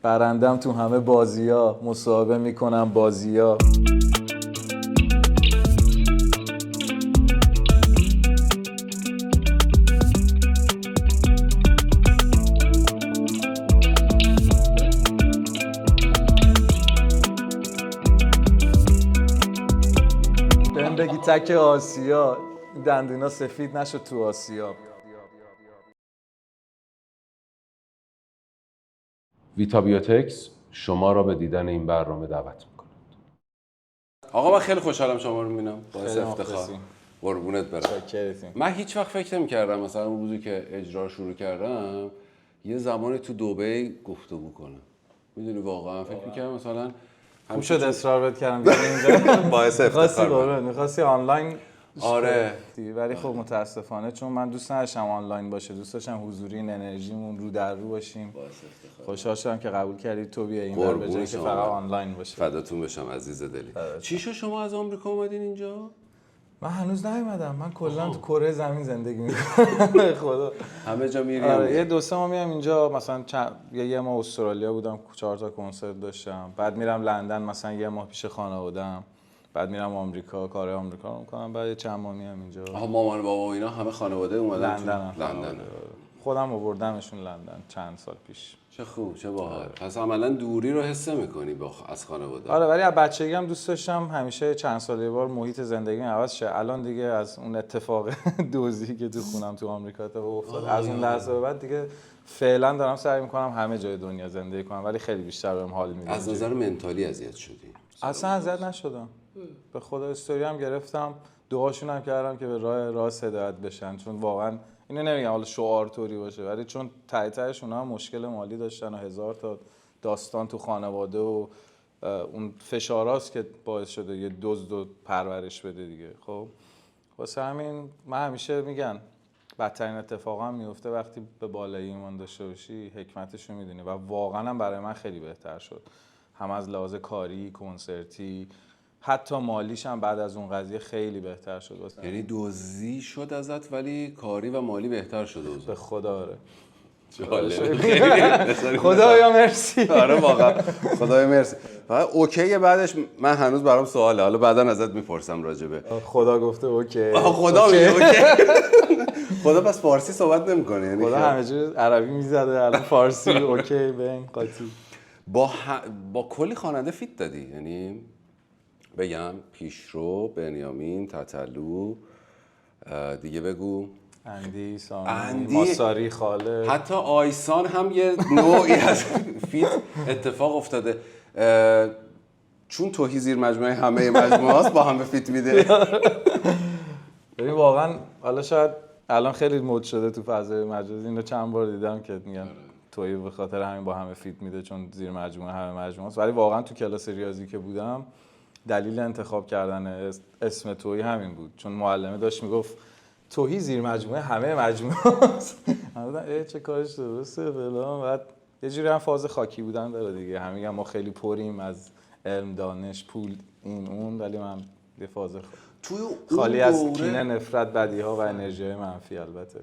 برندم تو همه بازی‌ها، مصاحبه میکنم بازی‌ها. بهم بگی تک آسیا دندونا سفید نشد تو آسیا. ویتا بیوتکس شما را به دیدن این برنامه دعوت می‌کند. آقا من خیلی خوشحالم شما رو می‌بینم. باعث خیلی افتخار. مخلصیم. قربونت برم. شکرتیم. من هیچ وقت فکر نمی‌کردم مثلا اون روزی که اجرا شروع کردم یه زمانی تو دبی گفتگو کنم. میدونی واقعا فکر می‌کردم مثلا خوب شد اصرار بهت کردم بیای اینجا. باعث افتخار. می‌خواستی آنلاین. آره. ولی خب متاسفانه چون من دوست نداشتم آنلاین باشه، دوست داشتم حضوری انرژیمون رو در رو باشیم. خوشحال شدم که قبول کردید تو بیای این بر بجای که فقط آنلاین باشه. فداتون بشم عزیز دلی. چی شد شما از آمریکا اومدین اینجا؟ من هنوز نیومدم. من کلا تو کره زمین زندگی می‌کنم. خدا. همه جا میریم. آره یه 2-3 ماه میام اینجا، مثلا یه ماه استرالیا بودم، 4 تا کنسرت داشتم. بعد میرم لندن مثلا یه ماه پیش خانواده‌ام. بعد میرم آمریکا، کار آمریکا رو میکنم. بعد چند ماه میام اینجا. آها مامان و بابا و اینا همه خانواده اومدن لندن. خودم آوردمشون لندن چند سال پیش. چه خوب چه باحال. پس عملاً دوری رو حس می‌کنی از خانواده. آره ولی از بچگی هم دوست داشتم همیشه چند ساله بار محیط زندگیم عوض شه. الان دیگه از اون اتفاق دوزی که تو خونم تو آمریکا اتفاق افتاد، از اون لحظه به بعد دیگه فعلا دارم سعی می‌کنم همه جای دنیا زندگی کنم، ولی خیلی بیشتر بهم حال میده. از نظر منتالی اذیت شدی؟ اصلا اذیت نشدم. به خدا استوری هم گرفتم، دعاشون هم کردم که به راه هدایت بشن، چون واقعا اینو نمیگم حالا شعار طوری باشه، ولی چون تهش اونها هم مشکل مالی داشتن و هزار تا داستان تو خانواده و اون فشاراست که باعث شده یه دزد و پرورش بده دیگه. خب واسه همین من همیشه میگن بدترین اتفاقا هم میفته وقتی به بالایی ایمان داشته باشی، حکمتش رو میدونی. و واقعا هم برای من خیلی بهتر شد، هم از لحاظ کاری، کنسرتی، حتی مالیش هم بعد از اون قضیه خیلی بهتر شد. یعنی دزدی شد ازت ولی کاری و مالی بهتر شده بود. به خدا آره. خدایا مرسی. آره واقعا خدایا مرسی. فقط اوکی بعدش من هنوز برام سواله، حالا بعداً ازت میپرسم راجبه. خدا گفته اوکی. خدا میگه اوکی. خدا پس فارسی صحبت نمیکنه یعنی خدا همه جور عربی میزده، الان فارسی اوکی بین قاطی. با کلی خواننده فیت دادی، یعنی بگم پیشرو، بنیامین، تتلو، دیگه بگو اندی، سامی، ماساری، خاله، حتی آیسان هم یه نوعی از فیت اتفاق افتاده. چون توهی زیر مجموعه همه مجموعه هاست با همه فیت میده. ببین واقعا حالا شاید الان خیلی مد شده تو فضای مجازی، اینو چند بار دیدم که میگن توی به خاطر همین با همه فیت میده چون زیر مجموعه همه مجموعه است، ولی واقعا تو کلاس ریاضی که بودم دلیل انتخاب کردن اسم توی همین بود، چون معلمه داشت میگفت توهی زیر مجموعه همه مجموعه است. من چه کارش درسته فلان. بعد یه جوری هم فاز خاکی بودن داره دیگه، هم میگن ما خیلی پریم از علم، دانش، پول، این اون، ولی من یه فاز خالی از کینه، نفرت، بدیها و انرژی منفی، البته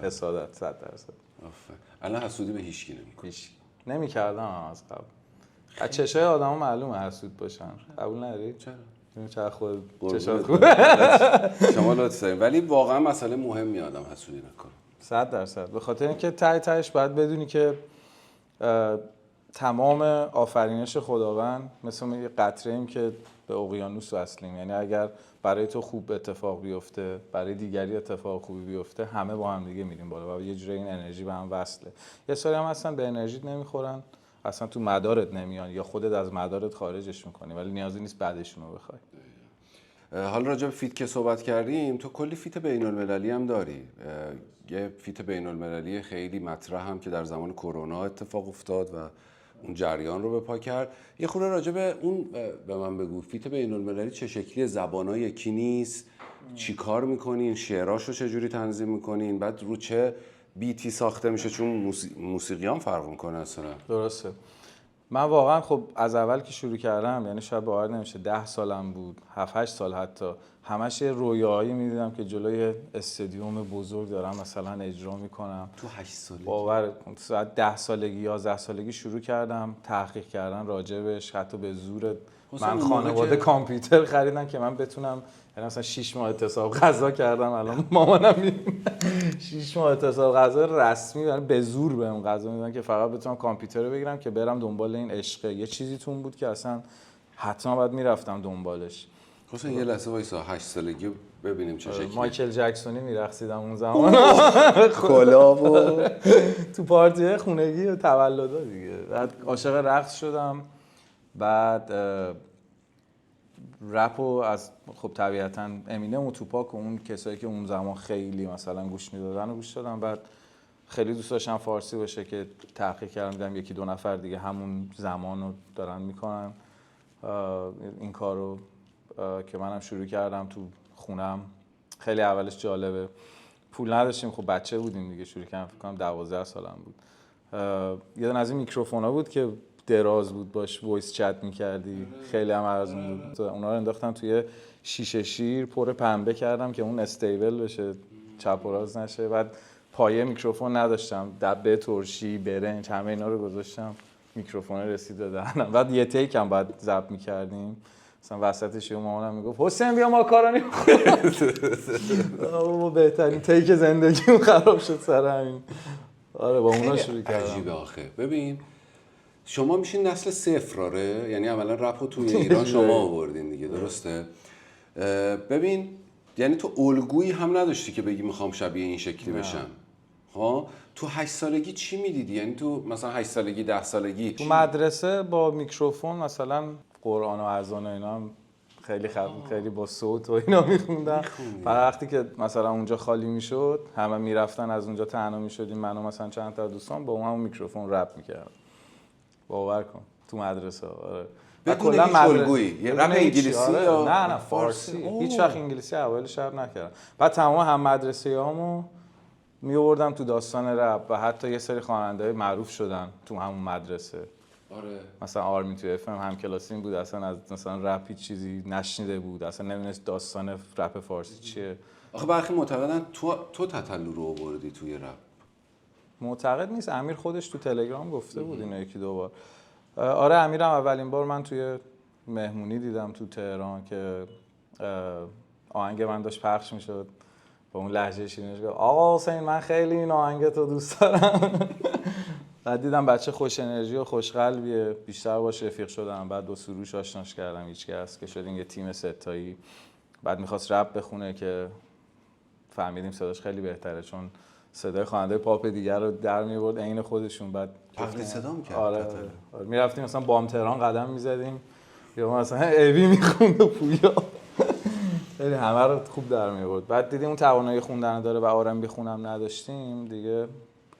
حسادت 100%. الان حسودی به هیچ کی نمی‌کنی؟ هیچ نمی‌کردم از قبل. از چشای آدما معلومه حسود باشن. قبول نداری؟ چرا خود چشات خوب. شما لطف دارین، ولی واقعا مسئله مهمی آدم حسودی نکنه. 100%. به خاطر اینکه تهش باید بدونی که تمام آفرینش خداوند مثل یه قطره‌ایم که به اقیانوس وصلیم. یعنی اگر برای تو خوب اتفاق بیفته، برای دیگری اتفاق خوبی بیفته، همه با هم دیگه میریم بالا و یه جوری این انرژی به هم وصله. یه سری هم اصلا به انرژیت نمیخورن، اصلا تو مدارت نمیان یا خودت از مدارت خارجش میکنی، ولی نیازی نیست بعدشون رو بخوای. حالا راجع به فیت که صحبت کردیم، تو کلی فیت بین‌المللی هم داری. یه فیت بین‌المللی خیلی مطرح هم که در زمان کرونا اتفاق افتاد و اون جریان رو به پا کرد. یه خورده راجع به اون به من بگو، فیت بین‌المللی چه شکلی، زبان‌ها یکی نیست، چی کار میکنین، شعراشو چه جوری تنظیم میکنین، بعد رو چه بیتی ساخته میشه، چون موسیقی هم فرق میکنه اصلا. درسته. من واقعا خب از اول که شروع کردم، یعنی شاید باور نمیشه 10 سالم بود، 7-8 سال حتی، همش یه رویاهایی میدیدم که جلوی استادیوم بزرگ دارم مثلا اجرا میکنم. تو 8 سالگی باور کن ساعت 10 سالگی 11 سالگی شروع کردم تحقیق کردن راجبش، حتی به زور من خانواده کامپیوتر خریدن که من بتونم، یعنی مثلا 6 ماه اعتصاب غذا کردم، الان مامانم 6 ماه اعتصاب غذا رسمی دارن به زور بهم غذا میدن که فقط بتونم کامپیوتر رو بگیرم که برم دنبال این عشقه. یه چیزی تون بود که اصلا حتما باید میرفتم دنبالش. خواستم یه لحظه وایسا 8 سالگی ببینیم چه شکلیه. مایکل جکسونی میرقصیدم اون زمان کلاه و تو پارتی خونگی و تولدا دیگه. بعد عاشق رقص شدم. بعد رپ و از خب طبیعتاً امینم و توپاک و اون کسایی که اون زمان خیلی مثلا گوش میدادن و گوش دادم. بعد خیلی دوست داشتم فارسی باشه که تحقیق کردم دیدم یکی دو نفر دیگه همون زمان رو دارن میکنن این کارو که منم شروع کردم تو خونم. خیلی اولش جالبه، پول نداشتیم، خب بچه بودیم دیگه، شروع کردم فکر کنم 12 سالم بود. یه دونه از این میکروفونا بود که دراز بود باش وایس چت میکردی، خیلی هم ارزون بود. اونا رو انداختم توی شیشه شیر پر پنبه کردم که اون استیبل بشه چپ و راست نشه. بعد پایه میکروفون نداشتم، دبه ترشی برنج همه اینا رو گذاشتم، میکروفون رسید به دهنم. بعد یه تیک هم بعد ضبط میکردیم، مثلا وسطش یه مامانم میگفت حسین بیا ماکارونی بابا بهترین تیک زندگیم خراب شد سر همین. آره با اونا شروع کردم. عجیبه آخه. ببین شما میشین نسل صفر آره، یعنی عملا رپو توی ایران شما آوردین دیگه، درسته؟ ببین یعنی تو الگویی هم نداشتی که بگی میخوام شبیه این شکلی بشم. ها تو 8 سالگی چی میدیدی؟ یعنی تو مثلا 8 سالگی 10 سالگی تو مدرسه با میکروفون مثلا قرآن و اذان و اینا هم خیلی با صوت و اینا میخوندم. فقط وقتی که مثلا اونجا خالی میشد همه میرفتن از اونجا تنها میشدیم، من و مثلا چند تا دوستان با همون میکروفون رپ میکردم. باور کن تو مدرسه. آره بدون هیچ الگویی، یه رپ انگلیسی یا نه فارسی. هیچ وقت انگلیسی اول شب نکردم. بعد تمام هم مدرسه‌هامو می‌آوردم تو داستان رپ و حتی یه سری خواننده‌های معروف شدن تو همون مدرسه. آره مثلا آرمین تو اف ام هم کلاسیم بود، اصلا از مثلا رپ چیزی نشنیده بود، اصلا نمی‌دونست داستان رپ فارسی چیه. آخه برخی معتقدن تو تتلو رو آوردی توی رپ. معتقد نیست، امیر خودش تو تلگرام گفته بود اینو یکی دو بار. آره امیرم اولین بار من توی مهمونی دیدم تو تهران که آهنگ من داشت پخش میشد با اون لهجه شیرینش گفت آقا حسین من خیلی این آهنگتو دوست دارم. بعد دیدم بچه خوش انرژی و خوش قلبیه، بیشتر باش رفیق شدم. بعد با سروش آشناش کردم هیچکس که شدیم یه تیم ستایی. بعد میخواست رپ بخونه که فهمیدیم صداش خیلی بهتره چون صدای خواننده پاپ دیگر رو در می‌آورد عین خودشون. بعد تقلید صدا می‌کرد. آره می‌رفتیم مثلا بام تهران قدم می‌زدیم یا مثلا اوی می‌خوند و پویا خیلی همه رو خوب در می‌آورد. بعد دیدیم اون توانایی خوندن داره و آرمی بخونم نداشتیم دیگه،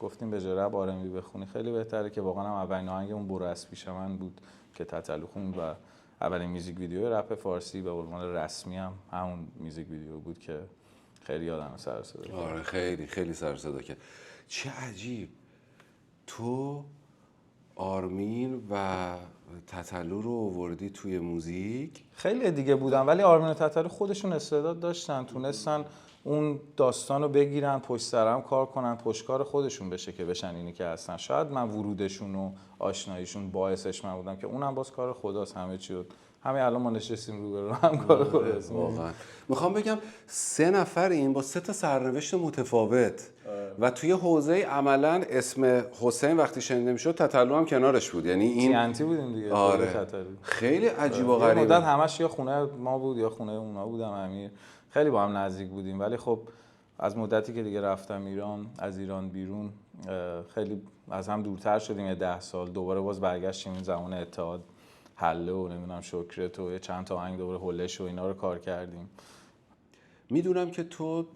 گفتیم به جای رپ آرمی بخونی خیلی بهتره که واقعا هم اولین آهنگ اون برو از پیش من بود که تتلو خوند و اولین میوزیک ویدیو رپ فارسی به عنوان رسمی هم همون میوزیک ویدیو بود که خیلی یادم سر صدا کرد. آره خیلی سر صدا کرد. چه عجیب تو آرمین و تتلو رو آوردی توی موزیک. خیلی دیگه بودن ولی آرمین و تتلو خودشون استعداد داشتن، تونستن اون داستان رو بگیرن پشت سرم کار کنن، پشتکار خودشون بشه که بشن اینی که هستن. شاید من ورودشون و آشناییشون باعثش من بودم که اونم باز کار خداست، همه چی بود. همین الان ما نشستیم روبرو هم کار خداست. واقعا میخوام بگم 3 نفریم با 3 تا سرنوشت متفاوت و توی حوزه عملا اسم حسین وقتی شنیده میشد تتلو هم کنارش بود، یعنی این تینتی بودیم دیگه. آره. خیلی عجیب و غریبه. مدت همش یا خونه ما بود یا خونه اونا بودم. امیر خیلی با هم نزدیک بودیم ولی خب از مدتی که دیگه رفتم ایران، از ایران بیرون خیلی از هم دورتر شدیم. یه 10 سال دوباره باز برگشتیم این زمان اتحاد حله و نمیدونم شکرت و چند تا آهنگ دوباره هولش و اینا رو کار کردیم. میدونم که تو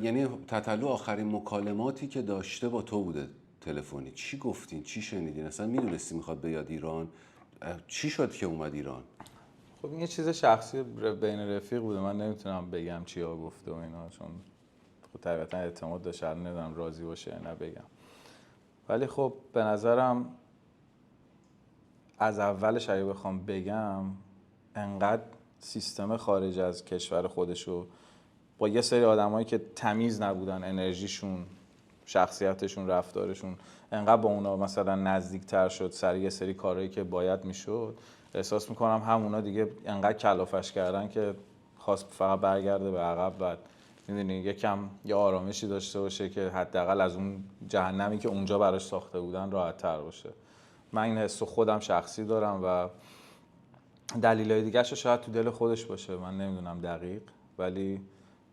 یعنی تتلو آخرین مکالماتی که داشته با تو بوده تلفنی. چی گفتین؟ چی شنیدین؟ اصلا میدونستی میخواد بیاد ایران؟ چی شد که اومد ایران؟ خب این یه چیز شخصی بین رفیق بوده، من نمیتونم بگم چیا گفته و اینا چون خب طبیعتا اعتماد داشته، نمیدونم راضی باشه یا نه بگم. ولی خب به نظرم از اولش اگه بخوام بگم انقدر سیستم خارج از کشور خودشو با یه سری آدمایی که تمیز نبودن، انرژیشون، شخصیتشون، رفتارشون انقدر با اونا مثلا نزدیکتر شد سر یه سری کارهایی که باید میشد، احساس میکنم همونا دیگه انقدر کلافش کردن که خواست فقط برگرده به عقب و میدونی یکم یه آرامشی داشته باشه که حداقل از اون جهنمی که اونجا براش ساخته بودن راحت تر باشه. من این حسو خودم شخصی دارم و دلایل دیگه‌ش شاید تو دل خودش باشه، من نمیدونم دقیق، ولی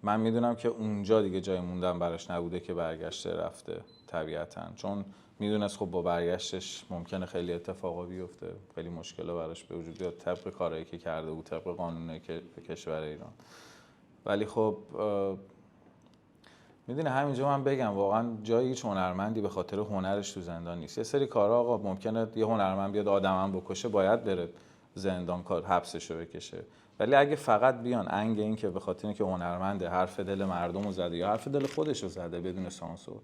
من میدونم که اونجا دیگه جای موندن براش نبوده که برگشته رفته طبیعتاً، چون میدونست خب با برگشتش ممکنه خیلی اتفاقا بیفته، خیلی مشکلا براش به وجود بیاد طبق کارهایی که کرده بود، طبق قانونی که کشور ایران. ولی خب میدونی همینجا من بگم واقعا جای هیچ هنرمندی به خاطر هنرش تو زندان نیست. یه سری کارا آقا ممکنه یه هنرمند بیاد آدمم بکشه باید بره زندان کار حبسشو بکشه، ولی اگه فقط بیان انگ این که به خاطر اینکه هنرمنده حرف دل مردمو زده یا حرف دل خودشو زده بدون سانسور،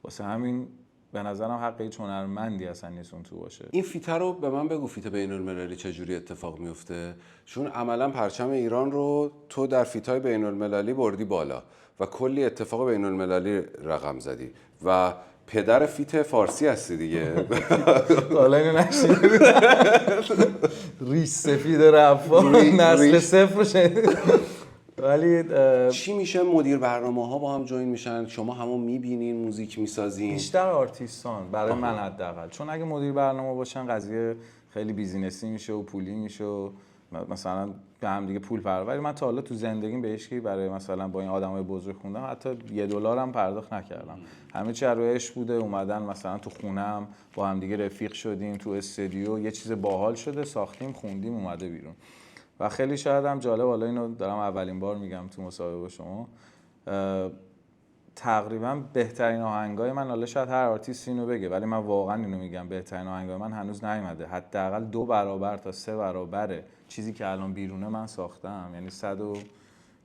واسه همین به نظرم حق هیچ هنرمندی اصلا نیست اون تو باشه. این فیته رو به من بگو، فیته بین المللی چجوری اتفاق میفته؟ چون عملا پرچم ایران رو تو در فیتای بین المللی بردی بالا و کلی اتفاق بین المللی رقم زدی و پدر فیت فارسی هستی دیگه. حالا اینو نشیده ریش سفید رفا نسل صفر شد. ولی چی میشه مدیر برنامه ها با هم جوین میشن، شما همون میبینین موزیک میسازین؟ بیشتر آرتیستان برای من حداقل، چون اگه مدیر برنامه باشن قضیه خیلی بیزینسی میشه و پولی میشه و مثلا به هم دیگه پول پروری. من تا حالا تو زندگیم به هیچکی برای مثلا با این آدمای بزرگ خوندم حتی $1 هم پرداخت نکردم، همه چی روی عشق بوده. اومدن مثلا تو خونم با هم دیگه رفیق شدیم، تو استودیو یه چیز باحال شده ساختیم خوندیم اومده بیرون. و خیلی شاید هم جالب، حالا اینو دارم اولین بار میگم تو مصاحبه با شما، تقریبا بهترین آهنگای من، حالا شاید هر آرتیست اینو بگه ولی من واقعا اینو میگم، بهترین آهنگای من هنوز نیومده، حداقل 2 برابر تا 3 برابر چیزی که الان بیرونه من ساختم. یعنی 100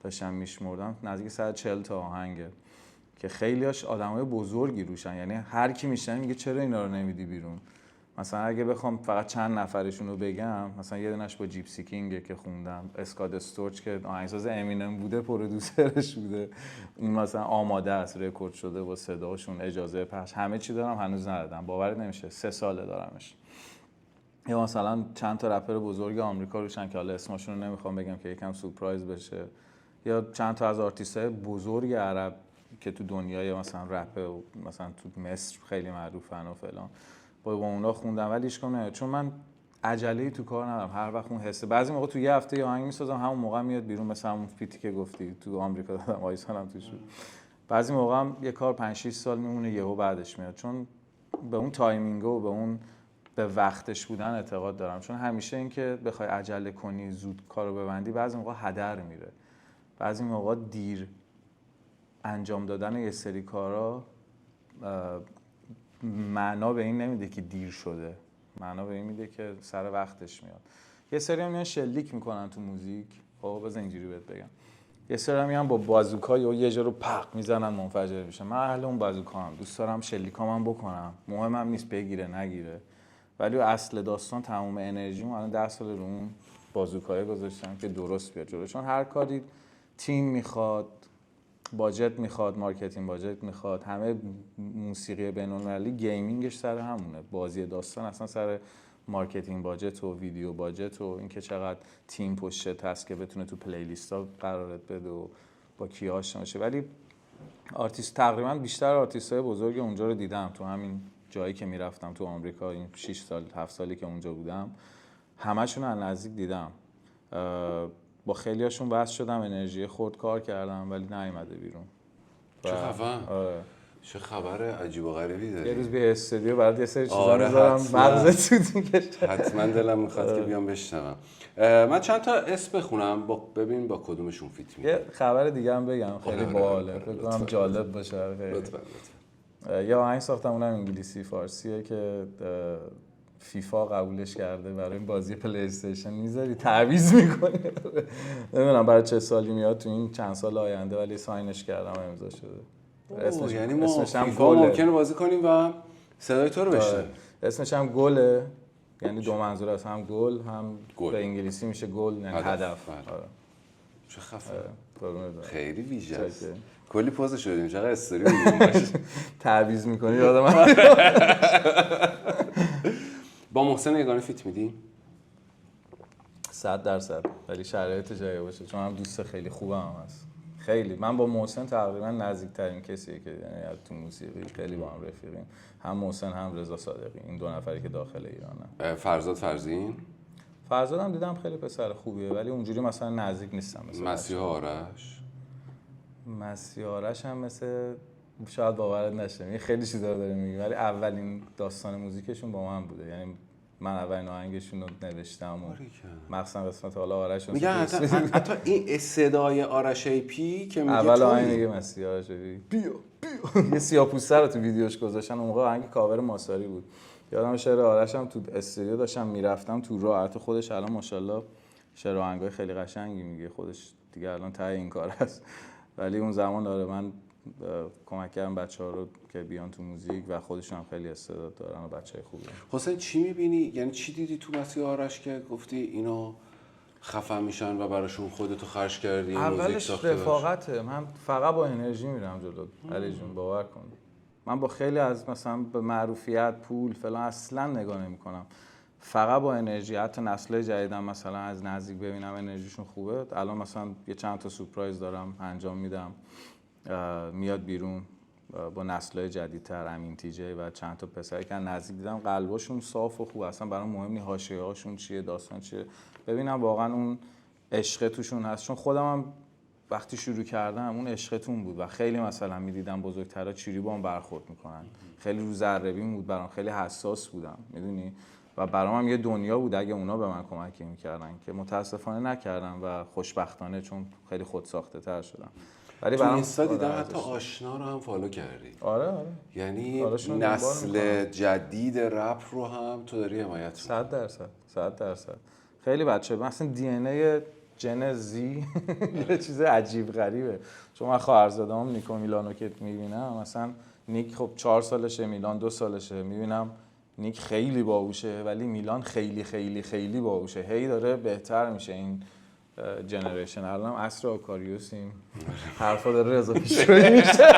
داشتم میشمردم نزدیک 140 تا آهنگه که خیلیاش آدمای بزرگی روشن، یعنی هر کی میشن میگه چرا اینا رو نمیدی بیرون. مثلا اگه بخوام فقط چند نفرشون رو بگم، مثلا یه دونش با جیپسی کینگه که خوندم، اسکات استورچ که آهنگساز امینم بوده پرودوسرش بوده، اون مثلا آماده است، رکورد شده با صداشون، اجازه پخش، همه چی دارم هنوز ندادم، باورت نمیشه 3 ساله دارمش. یا مثلا چند تا رپر بزرگ آمریکا روشن که حالا اسمشون رو نمیخوام بگم که یکم سورپرایز بشه، یا چند تا از آرتیست‌های بزرگ عرب که تو دنیای مثلا رپ مثلا تو مصر خیلی معروفن و فلان، با اونا خوندم. ولی اشکال نداره چون من عجله‌ای تو کار ندارم، هر وقت اون حسه، بعضی موقع تو یه هفته یه آهنگ میسازم همون موقع میاد بیرون، مثلا همون فیتی که گفتی تو آمریکا دادم آیسانم توش بود. بعضی موقع هم یه کار 5 6 سال میمونه یهو بعدش میاد، چون به اون تایمینگ و به اون به وقتش بودن اعتقاد دارم، چون همیشه این که بخوای عجله کنی زود کارو ببندی بعضی موقع هدر میره، بعضی موقع دیر انجام دادن یه سری کارا معنا به این نمیده که دیر شده، معنا به این میده که سر وقتش میاد. یه سری هم میان شلیک میکنن تو موزیک، خب بذار اینجوری بهت بگم، یه سری هم میان با بازوکا یه جا رو پق میزنن منفجر میشن. من اهل اون بازوکا هم، دوست دارم شلیکام بکنم، مهمم نیست بگیره نگیره، ولی اصل داستان تمام انرژیمو الان 10 سال رو اون بازوکای گذاشتم که درست بیاد جلو، چون هر کاری تیم میخواد، باجت میخواد، مارکتینگ باجت میخواد، همه موسیقی بین‌المللی گیمینگش سر همونه، بازی داستان اصلا سر مارکتینگ باجت و ویدیو باجت و اینکه چقدر تیم پشت هست که بتونه تو پلیلیستا قرارت بده و با کی آشنا شه. ولی آرتیست تقریبا بیشتر آرتیست‌های بزرگ اونجا رو دیدم تو همین جایی که میرفتم تو آمریکا، این 6 سال 7 سالی که اونجا بودم همه‌شون از نزدیک دیدم، با خیلیاشون بحث شدم، انرژی خورد کار کردم ولی نیومده بیرون. چه خفن. چه خبر عجیب و غریبی داری. یه روز به استودیو برات یه سری چیزا میذارم مغزت سود میکشه. حتما دلم میخواد که بیام بشنوم. من چند تا اسم بخونم ببین با کدومشون فیت میکنه. یه خبر دیگه هم بگم خیلی باحاله، فکر کنم جالب باشه. لطفاً. یه آهنگ ساختم اونم انگلیسی فارسیه که فیفا قبولش کرده برای بازی پلی استیشن، میذاری تعویض میکنی. نمیدونم برای چه سالی میاد تو این چند سال آینده، ولی ساینش کردم امضا شده. یعنی ما فیفا ممکنه بازی کنیم و صدای تو رو بشنویم. اسمش هم گله یعنی دو منظور است، هم گل هم گل. به انگلیسی میشه گل یعنی هدف. بله. آره. چه خفن. قربونت برم. خیلی ویژه است. چکه. کلی پوز شدیم، چقدر استوری می‌گیریم. تعویض می‌کنی یادم من. با محسن یگانه فیت میدی؟ 100%، ولی شرایط جایی باشه، چون هم دوست خیلی خوبم هم هست. خیلی من با محسن تقریبا نزدیکترین کسیه که یعنی تو موسیقی خیلی با هم رفیقیم. هم محسن هم رضا صادقی، این دو نفری که داخل ایرانن. فرزاد فرزین؟ فرزادم دیدم خیلی پسر خوبیه، ولی اونجوری مثلا نزدیک نیستم. مسیح آرش؟ مسیح آرش هم مثل شاید باورت نشه، این خیلی چیزا رو داره میگه، ولی اولین داستان موزیکشون با من بوده. یعنی من اولین آهنگشون رو نوشتم و مخصوصا قسمت حالا آرش میگه حتی این صدای آرش ای پی که میگه اول آهنگ میگه مسیح آرش بیا یه سیاه‌پوسته رو تو ویدیوش گذاشتن، اون موقع آهنگ کاور ماساری بود. یادم شعر آرش هم تو استودیو داشتم میرفتم تو راه، حتی خودش الان ماشاءالله شعر و آهنگای خیلی قشنگی میگه، خودش دیگه الان ته این کار است. ولی اون زمان داره من کمک کردم بچه‌ها رو که بیان تو موزیک و خودشون هم خیلی استعداد دارن و بچه‌های خوبی. حسین چی می‌بینی؟ یعنی چی دیدی تو مسیح آرش که گفتی اینا خفن میشن و براشون خودتو خرج کردی؟ اولش رفاقته، من فقط با انرژی میرم جلو علی جون، باور کن. من با خیلی از مثلا به معروفیت، پول فلان اصلا نگاه نمی‌کنم، فقط با انرژی. حتی نسل‌های جدیدم مثلا از نزدیک ببینم انرژیشون خوبه. الان مثلا یه چند تا سورپرایز دارم انجام میدم، میاد بیرون با نسل‌های جدیدتر، امین تیجی و چند تا پسری که نزدیک دیدم قلبشون صاف و خوب، اصلا برام مهم نیست حاشیه‌هاشون چیه، داستان چیه، ببینم واقعا اون عشق توشون هست. چون خودم هم وقتی شروع کردم اون عشقتون بود و خیلی مثلا میدیدم بزرگترها چوری با هم برخورد میکنن، خیلی رو ذره بین بود برام، خیلی حساس بودم میدونی، و برام هم یه دنیا بود اگه اونا به من کمکی میکردن که متاسفانه نکردم و خوشبختانه چون خیلی خودساخته تر شدم. ولی تو برام اینستا دیدم حتی آشنا رو هم فالو کردی. آره یعنی نسل جدید رپ رو هم تو داری حمایت می‌کنی. 100%. خیلی بچه مثلا دی ان ای جن زی یه چیز عجیب غریبه. چون من خواهرزاده‌ام نیکو میلانو که میبینم، مثلا نیک خب 4 سالشه، میلان 2 سالشه، میبینم نیک خیلی باهوشه ولی میلان خیلی خیلی خیلی باهوشه، هی داره بهتر میشه این جنریشن. الان عصر آکاریوسیم، حرفا داره رضا پیشروی میشه.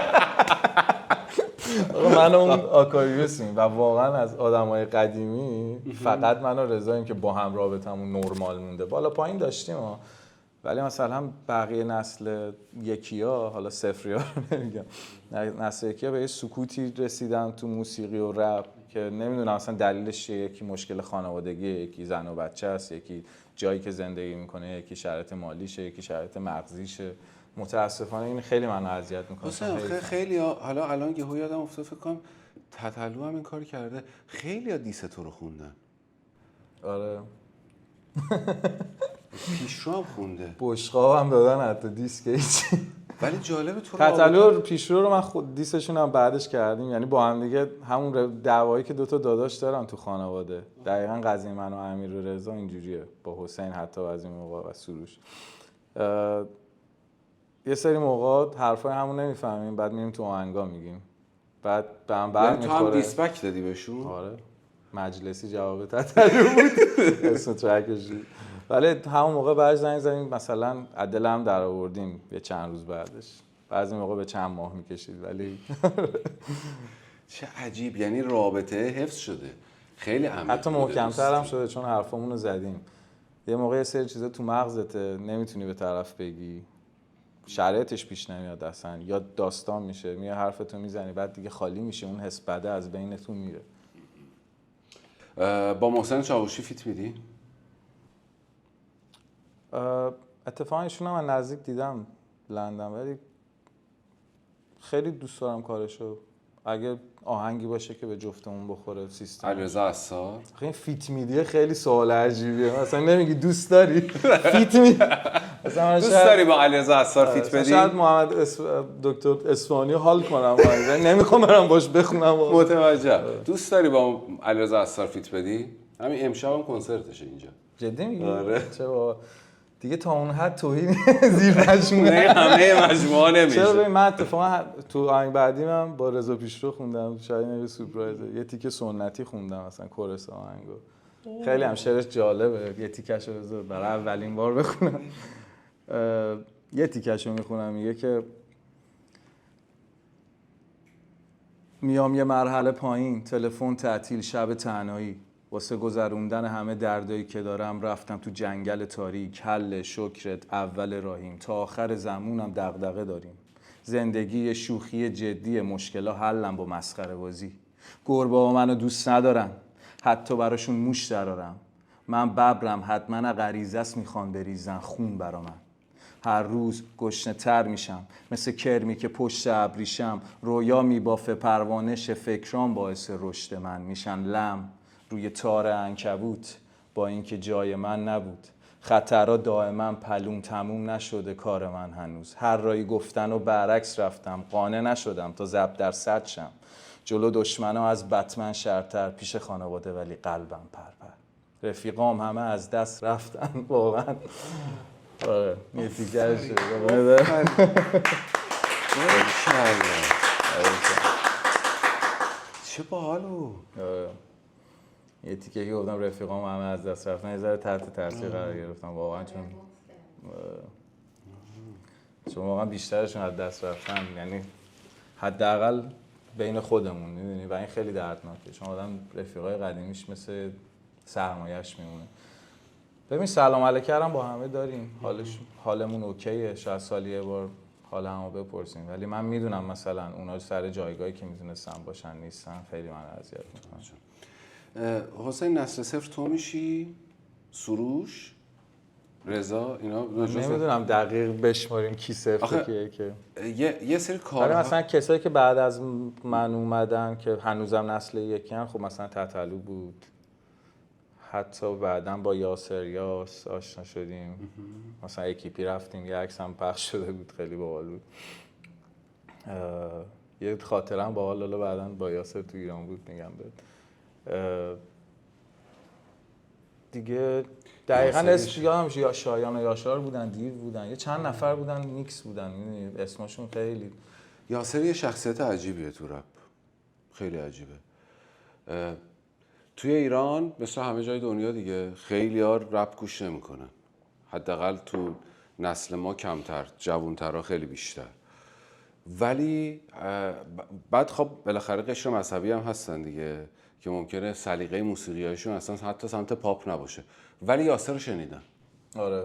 من اون آکاریوسیم و واقعا از آدمای قدیمی فقط من و رضاییم که با هم رابطمون نرمال مونده. بالا پایین داشتیم ولی مثلا بقیه نسل یکیا، حالا صفریا رو نمیگم، نسل یکیا به یه سکوتی رسیدن تو موسیقی و رپ که نمیدونم اصلا دلیلش چیه. یکی مشکل خانوادگی، یکی زن و بچه است، یکی جایی که زندگی میکنه، یکی شرایط مالیشه، یکی شرایط مغزیشه. متاسفانه این خیلی منو اذیت میکنه. خیلی حالا الان یهو یادم افتاد فکر کنم تتلو هم این کار کرده، خیلی ها دیس تو رو خوندن. آره پیشرو هم خونده، بشقاب هم دادن حتی دیسک هیچی. ولی جالبه تو تتلو پیشرو رو من خود دیسشون هم بعدش کردیم، یعنی با هم دیگه همون دعوایی که دوتا داداش دارن تو خانواده، دقیقاً قضیه من و امیر و رضا اینجوریه، با حسین حتی از این موقع و سروش. یه سری موقع حرفای همون نمیفهمیم، بعد میریم تو آهنگا میگیم، بعد به هم برمیخوره. تو هم دیسپک دادی بهشون؟ آره مجلسی جواب تتلو بود اسم ترکش. ولی همون موقع بعد زنگ زدیم مثلا عدل هم در آوردیم یه چند روز بعدش، بعضی موقع به چند ماه میکشید. ولی چه عجیب، یعنی رابطه حفظ شده خیلی عمیق، حتی محکم‌تر هم شده چون حرفامون رو زدیم. یه موقع یه سری چیزا تو مغزته نمیتونی به طرف بگی، شرایطش پیش نمیاد اصلا، یا داستان میشه، میای حرفتو میزنی بعد دیگه خالی میشه، اون حس بده از بینتون میره. با محسن چاوشی فیت میدی؟ اتفاقا ایشون هم من نزدیک دیدم لندن، ولی خیلی دوست دارم کارشو. اگه آهنگی باشه که به جفتمون بخوره سیستم. علیرضا عصار؟ این فیت میدی خیلی سوال عجیبیه، مثلا نمیگی دوست داری فیت میدی، مثلا دوست داری با علیرضا عصار فیت بدی؟ شاید محمد دکتر اصفهانی حال کنم نمیخوام برم باش بخونم. متوجه. دوست داری با علیرضا عصار فیت بدی؟ همین امشب هم کنسرتشه اینجا. جدی میگی؟ آره. چرا دیگه تا اون حد توهین زیر مجموعه همه مجموعه نمیشه. چرا ببین من اتفاقا تو آهنگ بعدی من با رضا پیشرو خوندم، شاید یه سورپرایزه، یه تیکه سنتی خوندم مثلا کورس آهنگو. خیلی هم شعرش جالبه. یه تیکش رو بذار برای اولین بار بخونم. یه تیکش رو میخونم. میگه که میام یه مرحله پایین، تلفن تعطیل، شب تنهایی، واسه گذروندن همه دردایی که دارم رفتم تو جنگل تاریک. حل شکرت اول راهیم، تا آخر زمونم دغدغه داریم. زندگی شوخی جدی، مشکلا حلم با مسخره بازی. گربه‌ها منو دوست ندارن، حتی براشون موش درارم. من ببرم حتما غریزه است، میخوان بریزن خون برا من. هر روز گشنه تر میشم، مثل کرمی که پشت ابریشم. رویا میبافه پروانش، فکرام باعث رشد من میشن لم روی تار عنکبوت، با اینکه جای من نبود. خطرها دائما پلوم، تموم نشده کار من هنوز. هر رایی گفتن و برعکس رفتم، قانع نشدم تا ضرب در صد شم. جلو دشمنا از بتمن شرتر، پیش خانواده ولی قلبم پرپر. رفیقام همه از دست رفتن واقعا. آره یه تیکرش چه باحالو. یه تیکه که گفتم رفیقام همه از دست رفتن، یه ذره تحت تاثیر قرار گرفتم واقعا، چون واقعا بیشترشون از دست رفتن، یعنی حداقل بین خودمون میدونی، و این خیلی دردناکه چون آدم رفیقای قدیمیش مثل سرمایه‌اش میمونه. ببین سلام علیکم هم با همه داریم، حالمون اوکیه، شاید سالی یه بار حال همو بپرسیم، ولی من میدونم مثلا اونا سر جایگاهی که میتونستن باشن نیستن، خیلی من اذیت میکنن. حسین نسل صفر تو میشی؟ سروش؟ رضا؟ اینا نمیدونم دقیق بشماریم کی صفر کیه که یه سری کارها، ولی مثلا کسایی که بعد از من اومدن که هنوزم نسل یکیان، خب مثلا تتلو بود، حتی بعداً با یاسر یاس آشنا شدیم، مثلا اکیپی رفتیم یه عکس هم پخش شده بود، خیلی باحال بود. یه خاطره هم باحال، حالا بعداً با یاسر تو ایران بود میگم بهت. دیگه دقیقاً اسم یادمش یا شایان و یاشار بودن، دیو بودن، یه چند نفر بودن میکس بودن، میدونی اسمشون خیلی. یاسر یه شخصیت عجیبیه تو رپ، خیلی عجیبه. توی ایران مثل همه جای دنیا دیگه خیلی ها رپ گوش نمیکنن، حداقل تو نسل ما کمتر، جوانترها خیلی بیشتر. ولی بعد خب بالاخره قشر مذهبی هم هستن دیگه که ممکنه سلیقه موسیقیایشون اصلا حتی سمت پاپ نباشه، ولی یاسر رو شنیدن. آره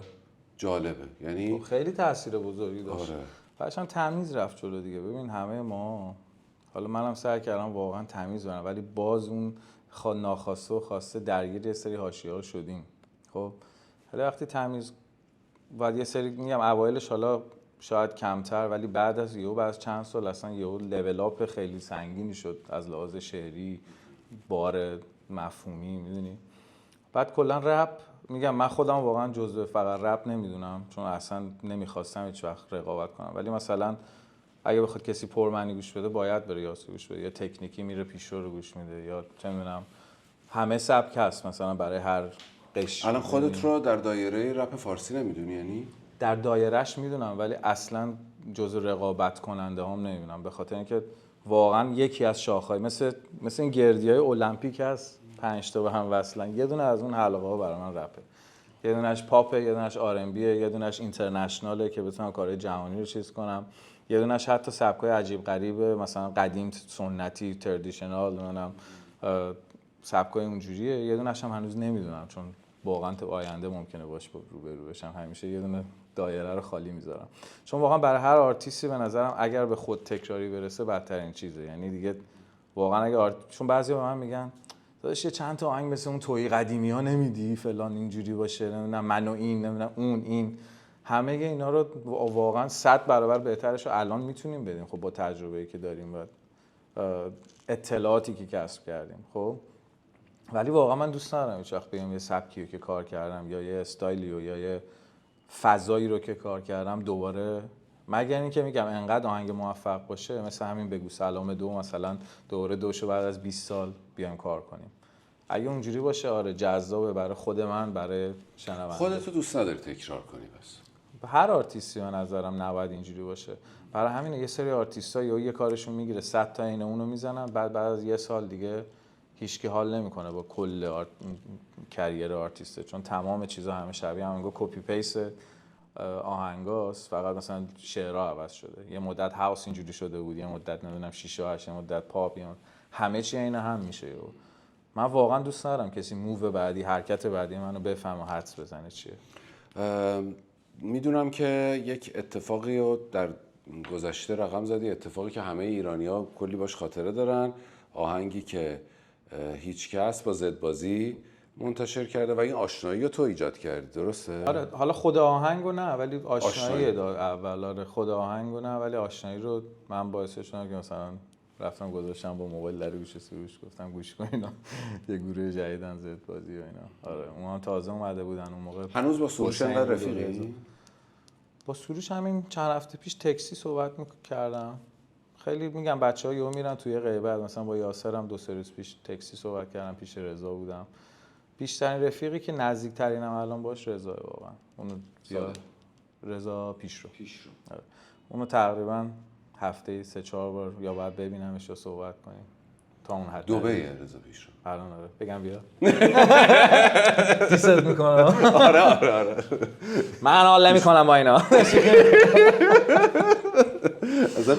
جالبه، یعنی خیلی تاثیر بزرگی داشت. آره. بعدش تمیز رفت جلو دیگه. ببین همه ما، حالا منم سعی کردم واقعا تمیز برم، ولی باز اون ناخواسته و خواسته درگیر یه سری حاشیه‌ها شدیم. خب حالا وقتی تمیز بعد یه سری میگم اوایلش حالا شاید کمتر، ولی بعد از چند سال اصلا یهو لول اپ خیلی سنگینی شد از لحاظ شعری، بار مفهومی، میدونی. بعد کلا رپ، میگم من خودم واقعا جزء فقط رپ نمیدونم، چون اصلا نمیخواستم هیچ وقت رقابت کنم، ولی مثلا اگه بخواد کسی پرمعنی گوش بده باید بره یاسو گوش بده، یا تکنیکی میره پیشرو رو گوش میده، یا چه میدونم همه سبک هست مثلا برای هر قشر. الان خودت رو در دایره رپ فارسی نمیدونی؟ یعنی در دایرهش میدونم ولی اصلا جزء رقابت کننده هم نمیدونم، به خاطر اینکه واقعا یکی از شاخه‌های مثل این گردیای المپیک هست 5 تا به هم وصلن، یه دونه از اون حلقه ها برای من رپه، یه دونهش پاپه، یه دونهش آر ام بیه، یه دونهش اینترنشناله که بتونم کارهای جهانی رو چیز کنم، یه دونهش حتی سبکای عجیب غریبه مثلا قدیم سنتی تردیشنال، نمیدونم سبکای اونجوریه، یه دونهش هم هنوز نمیدونم چون واقعا تو آینده ممکنه باش روبرو بشم، همیشه یه دونه دایره رو خالی میذارم، چون واقعا برای هر آرتیستی به نظرم اگر به خود تکراری برسه بدترین چیزه، یعنی دیگه واقعا اگه چون بعضیا به من میگن داداش یه چند تا آهنگ مثل اون تویی قدیمی ها نمیدی فلان اینجوری باشه، نمیدونم من و این، نمیدونم اون این، همه اینا رو واقعا 100 برابر بهترش رو الان میتونیم بدیم، خب با تجربه‌ای که داریم و اطلاعاتی که کسب کردیم. خب ولی واقعا من دوست ندارم هیچ وقت بگم یه سبکی رو که کار کردم یا یه استایلی رو یا یه فضایی رو که کار کردم دوباره، مگر اینکه میگم انقدر آهنگ موفق باشه مثل همین بگو سلام 2 مثلا دوباره 2 بعد از 20 سال بیایم کار کنیم. اگه اونجوری باشه آره جذابه برای خود من، برای شنونده. خودتو دوست نداری تکرار کنی بس؟ هر آرتیستی به نظرم نباید اینجوری باشه، برای همین یه سری آرتیست‌ها یه کارشون میگیره 100 تا اینو اونو میزنن، بعد از یه سال دیگه هیچکی حال نمیکنه با کل کریر آرتیسته، چون تمام چیزا همه شبیه هم، کپی پیست آهنگاست، فقط مثلا شعرها عوض شده. یه مدت هاوس اینجوری شده بود، یه مدت نمیدونم 6 و 8، یه مدت پاپ، همه چی اینا هم میشه. من واقعا دوست ندارم کسی موو بعدی، حرکت بعدی منو بفهم و حدس بزنه چیه. میدونم که یک اتفاقی رو در گذشته رقم زدی، اتفاقی که همه ایرانی‌ها کلی باش خاطره دارن، آهنگی که هیچکس با زدبازی منتشر کرده و این آشنایی رو تو ایجاد کردی، درسته؟ آره، حالا خود آهنگو نه ولی آشنایی اول. آره خود آهنگو نه ولی آشنایی رو من باعثش شدم که مثلا رفتم گذاشتم با موبایل در گوش سروش، گفتم گوش کن اینا یه گروه جدیدن زدبازی و اینا. آره اونها تازه اومده بودن اون موقع. هنوز با سروش انقدر رفیقی؟ با سروش همین چند هفته پیش تکسی صحبت می‌کردم. خیلی میگم بچه‌ها یهو میرن توی غیبت، مثلا با یاسرم 2-3 روز پیش تکسی صحبت کردم، پیش رضا بودم. بیشترین رفیقی که نزدیک‌ترینم الان باش رضا واقعا. اونو زیاد رضا پیشرو. آره. اونو تقریبا هفته 3-4 بار یا باید ببینمش یا صحبت کنیم تا اون حد. دبی رضا پیشرو الان آره بگم بیا. دیست میکنم. آره من حال نمی‌کنم با اینا.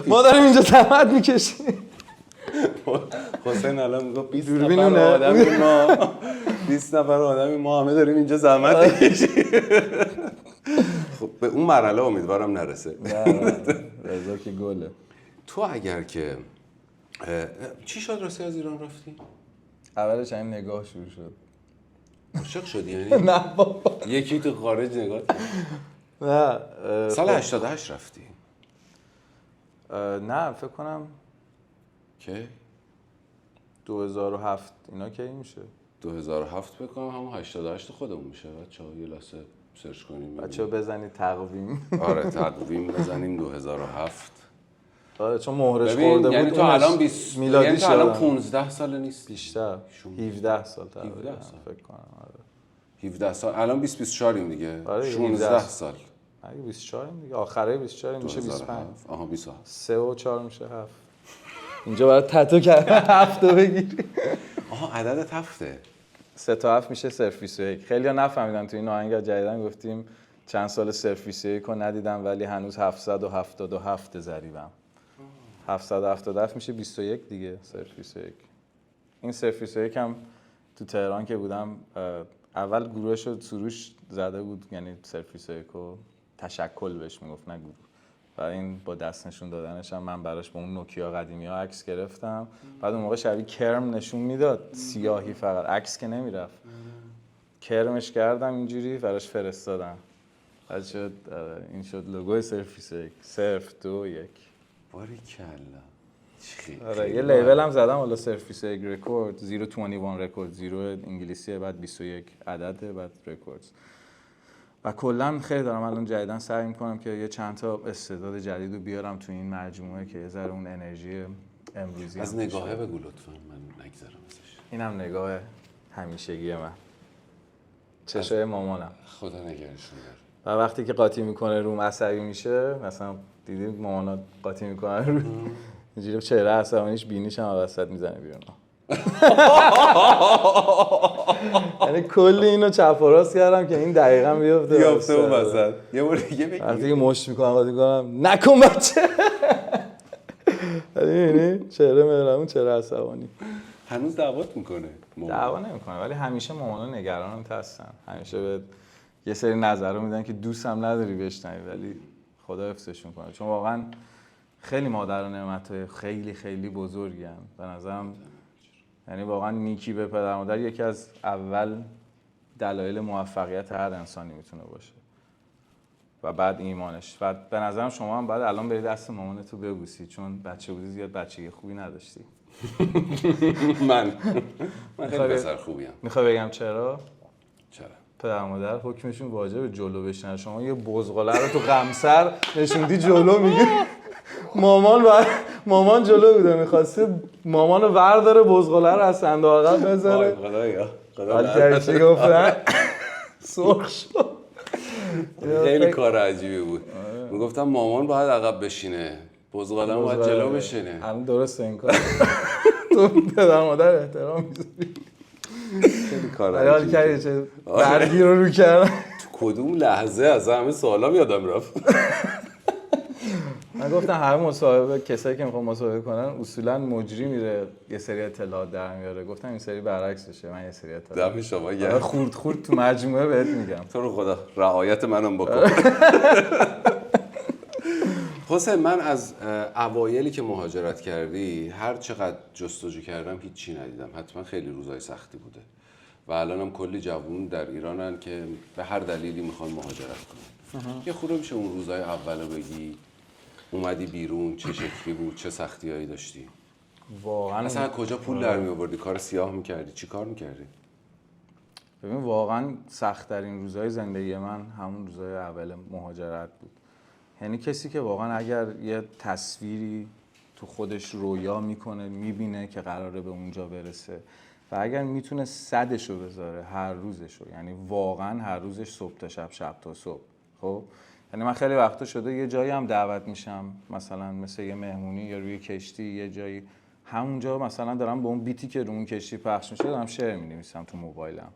ما داریم اینجا زحمت میکشیم. حسین الان میگه 20 نفر آدمی ما 20 نفر آدمی ما همه داریم اینجا زحمت میکشیم. خب به اون مرحله امیدوارم نرسه. رضا که گله. تو اگر که چی شد راستی از ایران رفتی؟ اولش این نگاه شروع شد. عاشق شدی یعنی؟ نه بابا. یکی تو خارج نگاه کرد. نه سال 88 رفتی؟ نه فکر کنم کی؟ 2007 اینا کی میشه؟ 2007 فکر کنم همون 88 خودمون میشه. بچه‌ها یه لحظه سرچ کنیم. بچه‌ها بزنید تقویم. آره تقویم بزنیم 2007. آره چون مهرش ببین خورده بود. یعنی تو الان 20 میلادی یعنی تو الان شدم. 15 سال نیست. بیشتر 17 سال تقریبا 17 سال. فکر کنم. آره 17 سال الان 24 ایم دیگه. آره 16 سال. اگه 24 دیگه آخره 24 میشه 25. آها 27. 3 و 4 میشه 7. اینجا برای تتو کردن 7 رو بگیری. آها عدد هفته. 3 تا 7 میشه صرف 21. خیلی‌ها نفهمیدن تو این آهنگ جدیدن گفتیم چند سال صرف 21 رو ندیدم ولی هنوز 777 ضریبم. 777 میشه 21 دیگه صرف 21. این صرف 21 هم تو تهران که بودم اول گروهش رو سروش زده بود، یعنی صرف 21 رو تشکل بهش میگفت نه گروه. و این با دست نشون دادنش هم من براش با اون نوکیا قدیمی ها عکس گرفتم. بعد اون موقع شبیه کرم نشون میداد، سیاهی فقط، عکس که نمیرفت. کرمش کردم اینجوری براش فرستادم. بعد شد این شد لوگوی صرف 21. صرف 21. باریکلا. آره یه لیبل هم زدم حالا صرف 21 رکورد، 021 رکورد، 0 انگلیسیه بعد 21 عدده بعد رکوردز. و کلا خیلی دارم الان جدیدن سعی میکنم که یه چند تا استعداد جدید رو بیارم تو این مجموعه که یه ذره اون انرژی امروزی از نگاهه بگو لطفا من نگذرم ازش. اینم نگاه همیشگی من. چشای مامانم. خدا نگهشون و وقتی که قاطی میکنه روم عصبی میشه، مثلا دیدید مامانا قاطی میکنن رو اینجوری چهره عصبانیش بینیش هم وسط میزنه بیرون. یعنی کلی اینو چپ و راست کردم که این دقیقاً بیفته اون وسط. یه بار دیگه بگی. وقتی که مشت میکنم قاطی کنم نکن بچه. یعنی چهره مهربون چهره عصبانی. هنوز دعوت میکنه؟ دعوا نمیکنه ولی همیشه مامانا نگرانت هستن. همیشه به یه سری نظرها میدن که دوستم نداری بشنوی ولی خدا حفظشون کنه، چون واقعا خیلی مادر و نعمت‌های خیلی خیلی بزرگی ان به نظرم. یعنی واقعا نیکی به پدر مادر یکی از اول دلایل موفقیت هر انسانی میتونه باشه و بعد ایمانش. و به نظرم شما هم باید الان بری دست مامانتو ببوسی، چون بچه بودی زیاد بچگی خوبی نداشتی. من خیلی پسر خوبیم. میخوای بگم چرا؟ چرا؟ پدر مادر حکمشون واجبه جلو بشن. شما یه بزغاله رو تو غمسر نشوندی جلو، میگه مامان جلو بوده میخواسته مامان رو ورداره بزغاله رو از صندوق عقب بذاره. خدایا حال چی گفتن؟ سرخ شد. خیلی کار عجیبی بود. میگفتم مامان باید عقب بشینه، بزغاله باید جلو بشینه. الان درسته این کار. تو پدر مادر احترام میذاری. خیلی کار حال عجیبی. کردی چه برگی رو کردم. تو کدوم لحظه از همه سوالام یادم رفت. من گفتم هر مصاحبه کسایی که میخوام مصاحبه کنن اصولا مجری میره یه سری اطلاعات در میاره. گفتم این سری برعکسشه، من یه سری اطلاعات دم شما گرم. خورد تو مجموعه بهت میگم. تو رو خدا رعایت منم بکن. حسین، من از اوایلی که مهاجرت کردی هر چقدر جستجو کردم هیچی ندیدم. حتما خیلی روزای سختی بوده و الانم کلی جوون در ایرانن که به هر دلیلی میخوان مهاجرت کنن. یه خورده میشه اون روزای اولو بگی؟ اومدی بیرون چه شکلی بود؟ چه سختیایی داشتی؟ واقعا اصلا کجا پول در می آوردی؟ کار سیاه میکردی؟ چی کار میکردی؟ ببین واقعا سخت‌ترین روزهای زندگی من همون روزهای اول مهاجرت بود. یعنی کسی که واقعا اگر یه تصویری تو خودش رویا میکنه، میبینه که قراره به اونجا برسه و اگر میتونه صدشو بذاره هر روزشو، یعنی واقعا هر روزش صبح تا شب، شب تا صبح. خب یعنی من خیلی وقتا شده یه جایی هم دعوت میشم، مثلا مثل یه مهمونی یا روی کشتی یه جایی، همونجا مثلا دارم با اون بیتی که رو اون کشتی پخش میشه دارم شعر مینویسم تو موبایلم،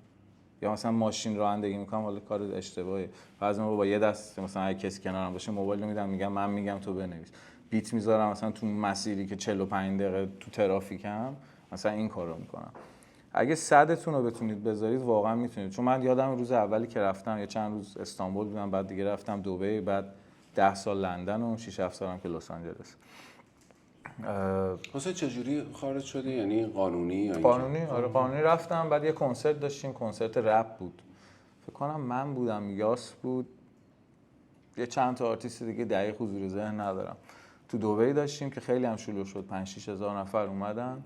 یا مثلا ماشین رانندگی میکنم، حالا کار اشتباهه، بعضی موقع با یه دست مثلا اگه کسی کنارم باشه موبایل رو میدم میگم من میگم تو بنویس، بیت میذارم مثلا تو مسیری که 45 دقیقه تو ترافیکم مثلا این کارو میکنم. اگه صدتون رو بتونید بذارید واقعا میتونید، چون من یادم روز اولی که رفتم یا چند روز استانبول بودم، بعد دیگه رفتم دبی، بعد 10 سال لندن و 6 7 سالم که لس آنجلس. حسین چجوری خارج شدی؟ یعنی قانونی یا قانونی؟ آره قانونی رفتم. بعد یه کنسرت داشتیم، کنسرت رپ بود، فکر کنم من بودم، یاس بود، یه چند تا آرتیست دیگه دقیق حضور ذهن ندارم. تو دبی داشتیم که خیلی هم شلوغ شد، 5-6 هزار نفر اومدن،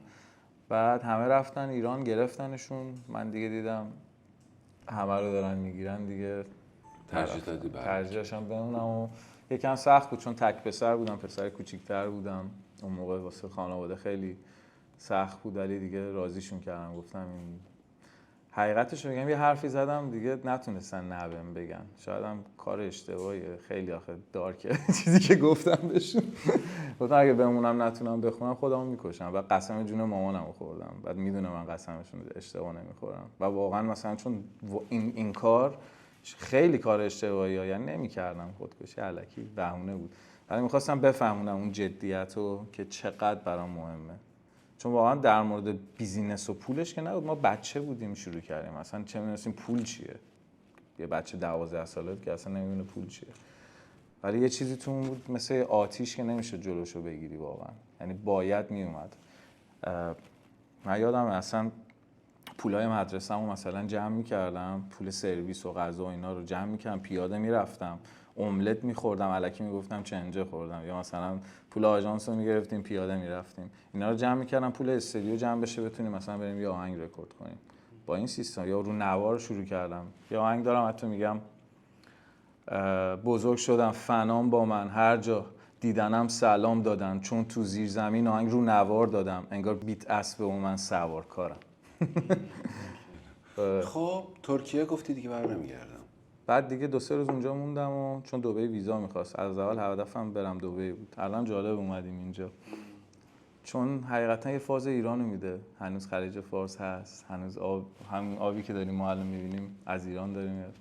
بعد همه رفتن ایران گرفتنشون، من دیگه دیدم همه رو دارن میگیرن دیگه، ترجیح دادی برگردی؟ ترجیح داشتم بمونم و یکم سخت بود چون تک پسر بودم، پسر کوچیک‌تر بودم اون موقع، واسه خانواده خیلی سخت بود، ولی دیگه راضیشون کردم، گفتم این حقیقتش رو بگم یه حرفی زدم دیگه نتونستن نبم بگن، شاید هم کار اشتباهیه، خیلی آخه دارکه چیزی که گفتم بهشون. گفتم اگه بمونم نتونم بخونم خودمو میکشم و قسم جون مامانمو خوردم، بعد میدونه من قسمشون اشتباه نمیخورم و واقعا مثلا چون این کار خیلی کار اشتباهیه، یعنی نمیکردم خودکشی، الکی بهونه بود، ولی میخواستم بفهمونم اون جدیتو که چقدر برام مهمه، چون واقعا در مورد بیزینس و پولش که نبود، ما بچه بودیم شروع کردیم، اصلا چه می‌دونستیم پول چیه، یه بچه 12 ساله که اصلا نمی‌دونه پول چیه، ولی یه چیزی تو اون بود مثل آتیش که نمیشه جلوشو بگیری واقعا، یعنی باید میومد. من یادم اصلا پولای مدرسه‌مو مثلا جمع می‌کردم، پول سرویس و غذا و اینا رو جمع می‌کردم، پیاده میرفتم املت می‌خوردم، الکی میگفتم چنجه خوردم، یا مثلا پول آژانس رو می‌گرفتیم پیاده میرفتیم، اینا رو جمع می‌کردم پول استودیو جمع بشه بتونیم مثلا بریم یه آهنگ رکورد کنیم با این سیستم. یا رو نوار شروع کردم، یه آهنگ دارم حتی میگم بزرگ شدم فنام با من هر جا دیدنم سلام دادن، چون تو زیر زمین آهنگ رو نوار دادم، انگار بیت اسب و من سوار کارم. خب ترکیه گفتی دیگه بر نمیگردم. بعد دیگه 2-3 روز اونجا موندم و چون دبی ویزا میخواست، از اول هدفم برم دبی بود، الان جالب اومدیم اینجا چون حقیقتا یه فاز ایرانو میده، هنوز خلیج فارس هست، هنوز همین آبی که داریم ما الان میبینیم از ایران داریم میاد،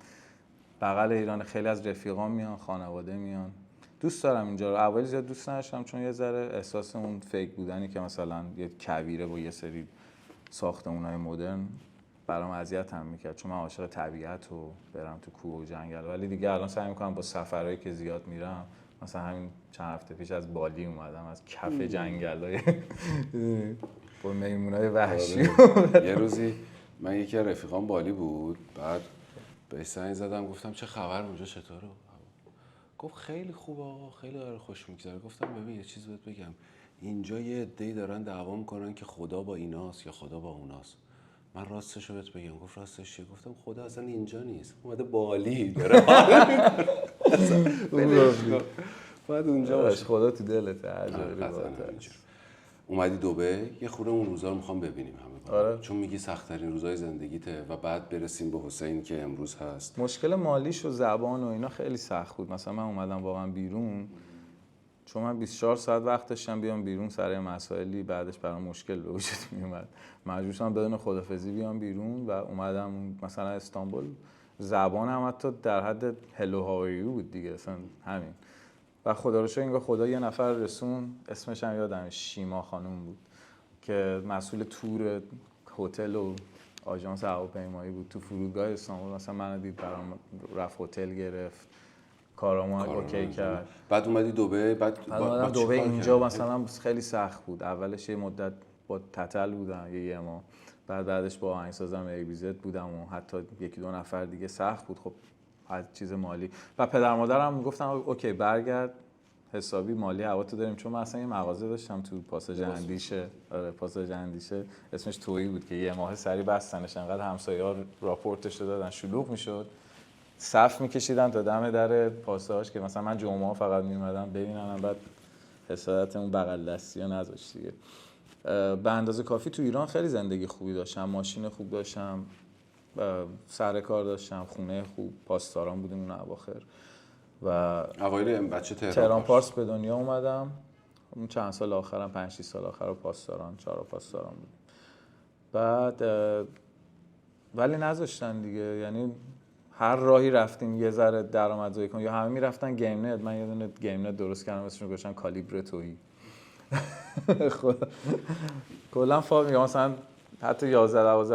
بغل ایران، خیلی از رفیقام میان، خانواده میان، دوست دارم اینجا رو. اول زیاد دوست نداشتم چون یه ذره احساس اون فیک بودنی که مثلا یه کویره با یه سری ساختمونای مدرن برام اذیت هم میکرد، چون من عاشق طبیعت و برم تو کوه و جنگل، ولی دیگه الان سعی میکنم با سفرهایی که زیاد میرم، مثلا همین چند هفته پیش از بالی اومدم، از کف جنگلای با میمونای وحشی. یه روزی من یکی از رفیقام بالی بود، بعد بهش زنگ زدم گفتم چه خبر اونجا چطوره؟ گفت خیلی خوبه آقا، خیلی داره خوش میگذره. گفتم ببین یه چیز بهت بگم، اینجا یه عده‌ای دارن دعوا میکنن که خدا با ایناست یا خدا با اوناست. من راستش رو بهت بگم. گفت راستش چیه؟ گفتم خدا اصلا اینجا نیست، اومده بالی داره بعد اونجا باشه، خدا تو دلته هر جایی اومدی دبی، یه خورده اون روزا رو میخوام ببینیم همه. آره. چون میگی سخت‌ترین روزای زندگیته و بعد برسیم به حسین که امروز هست. مشکل مالیش و زبان و اینا خیلی سخت بود، مثلا من اومدم واقعا بیرون چون من 24 ساعت وقت داشتم بیام بیرون سر مسائلی، بعدش برام مشکل به وجود می اومد، مجبور شدم بدون خدافظی بیام بیرون و اومدم مثلا استانبول. زبانم حتی در حد هلو هاویو بود دیگه، اصلا همین. و خدا رو شکر انگار خدا یه نفر رسون، اسمش هم یادمه، شیما خانم بود که مسئول تور هتل و آژانس هواپیمایی بود تو فرودگاه استانبول. مثلا منو دید، برام رفت هتل گرفت، کارامو اوکی کرد. بعد اومدی دبی، بعد اومدم دبی. اینجا مثلا خیلی سخت بود. اولش یه مدت با تتل بودم یه ماه، بعدش با آهنگسازم ایبیزد بودم و حتی یکی دو نفر دیگه. سخت بود خب از چیز مالی. و پدر مادرم میگفتن اوکی برگرد، حسابی مالی هواتو داریم. چون من اصلا یه مغازه داشتم تو پاساژ اندیشه، پاساژ اندیشه، اسمش تویی بود که یه ماه سری بستنش، انقدر همسایه‌ها راپورتش رو دادن، شلوغ میشد، صف میکشیدن تا دم در پاساژ که مثلا من جمعه‌ها فقط میومدم ببینم، بعد حسادت اون بغل دستی‌ها نذاشت دیگه. به اندازه کافی تو ایران خیلی زندگی خوبی داشتم، ماشین خوب داشتم، سر کار داشتم، خونه خوب، پاسداران بودیم اون اواخر. و اوایل بچه تهران پارس به دنیا اومدم. اون چند سال آخرم، 5-6 سال آخر رو پاسداران، 4 پاسداران بود. بعد ولی نذاشتن دیگه، یعنی هر راهی رفتیم یه ذره درآمدزایی کنیم، یا همه میرفتن گیم نت. من یه دونه گیم نت درست کردم، اسمش رو گذاشتم کالیبر تویی. کلا یا مثلا حتی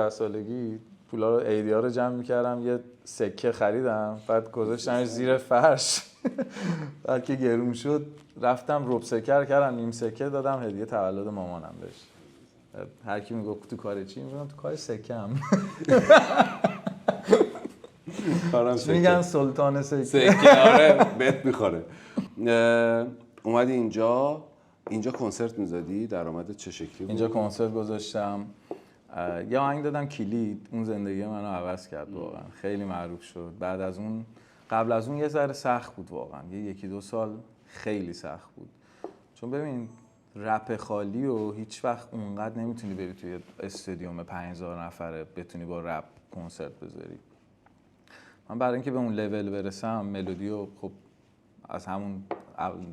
11-12 سالگی پولا رو ایدیا رو جمع می‌کردم، یه سکه خریدم، بعد گذاشتمش زیر فرش. بعد که گرون شد رفتم ربع سکه کردم، نیم سکه دادم هدیه تولد مامانم بهش. هر کی میگفت تو کار چی؟ میگم تو کار سکه‌ام. میگن سلطان سکه. سکه آره بهت میخوره. اومدی اینجا کنسرت میزدی، درآمدت چه شکلی بود؟ اینجا کنسرت گذاشتم، یه آهنگ دادم کلید، اون زندگی منو عوض کرد واقعا، خیلی معروف شد. بعد از اون، قبل از اون یه ذره سخت بود واقعا، 1-2 سال خیلی سخت بود. چون ببین رپ خالی و هیچ وقت اونقدر نمیتونی بری توی استادیوم 5000 نفره بتونی با رپ کنسرت بذاری. من برای اینکه به اون لول برسم، ملودی رو خب از همون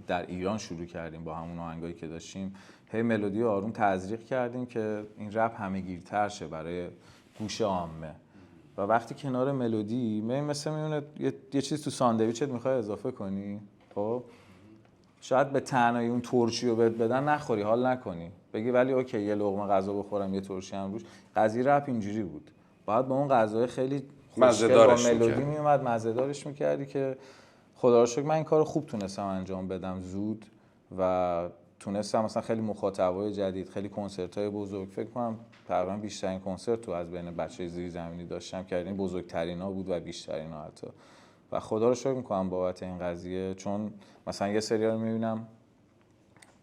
در ایران شروع کردیم با همون آهنگایی که داشتیم، هی ملودی رو آروم تزریق کردیم که این رپ همه‌گیرتر شه برای گوش عامه. و وقتی کنار ملودی مثل میمونه یه چیز تو ساندویچت میخوای اضافه کنی، خب شاید به تنهایی اون ترشی رو بدن نخوری، حال نکنی، بگی ولی اوکی یه لقمه غذا بخورم، یه ترشی هم روش. قضیه رپ اینجوری بود، باید با اون غذای خیلی خوشگل با ملودی میومد مزه‌دارش میکردی که خدا رو شکر من این کارو خوب تونستم انجام بدم زود و تونستم مثلا خیلی مخاطبای جدید، خیلی کنسرت‌های بزرگ، فکر کنم تقریبا بیشترین کنسرت تو از بین بچه‌های زیرزمینی داشتم که این بزرگترینا بود و بیشترینا حتی. و خدا رو شکر می‌کنم بابت این قضیه، چون مثلا یه سری‌ها رو می‌بینم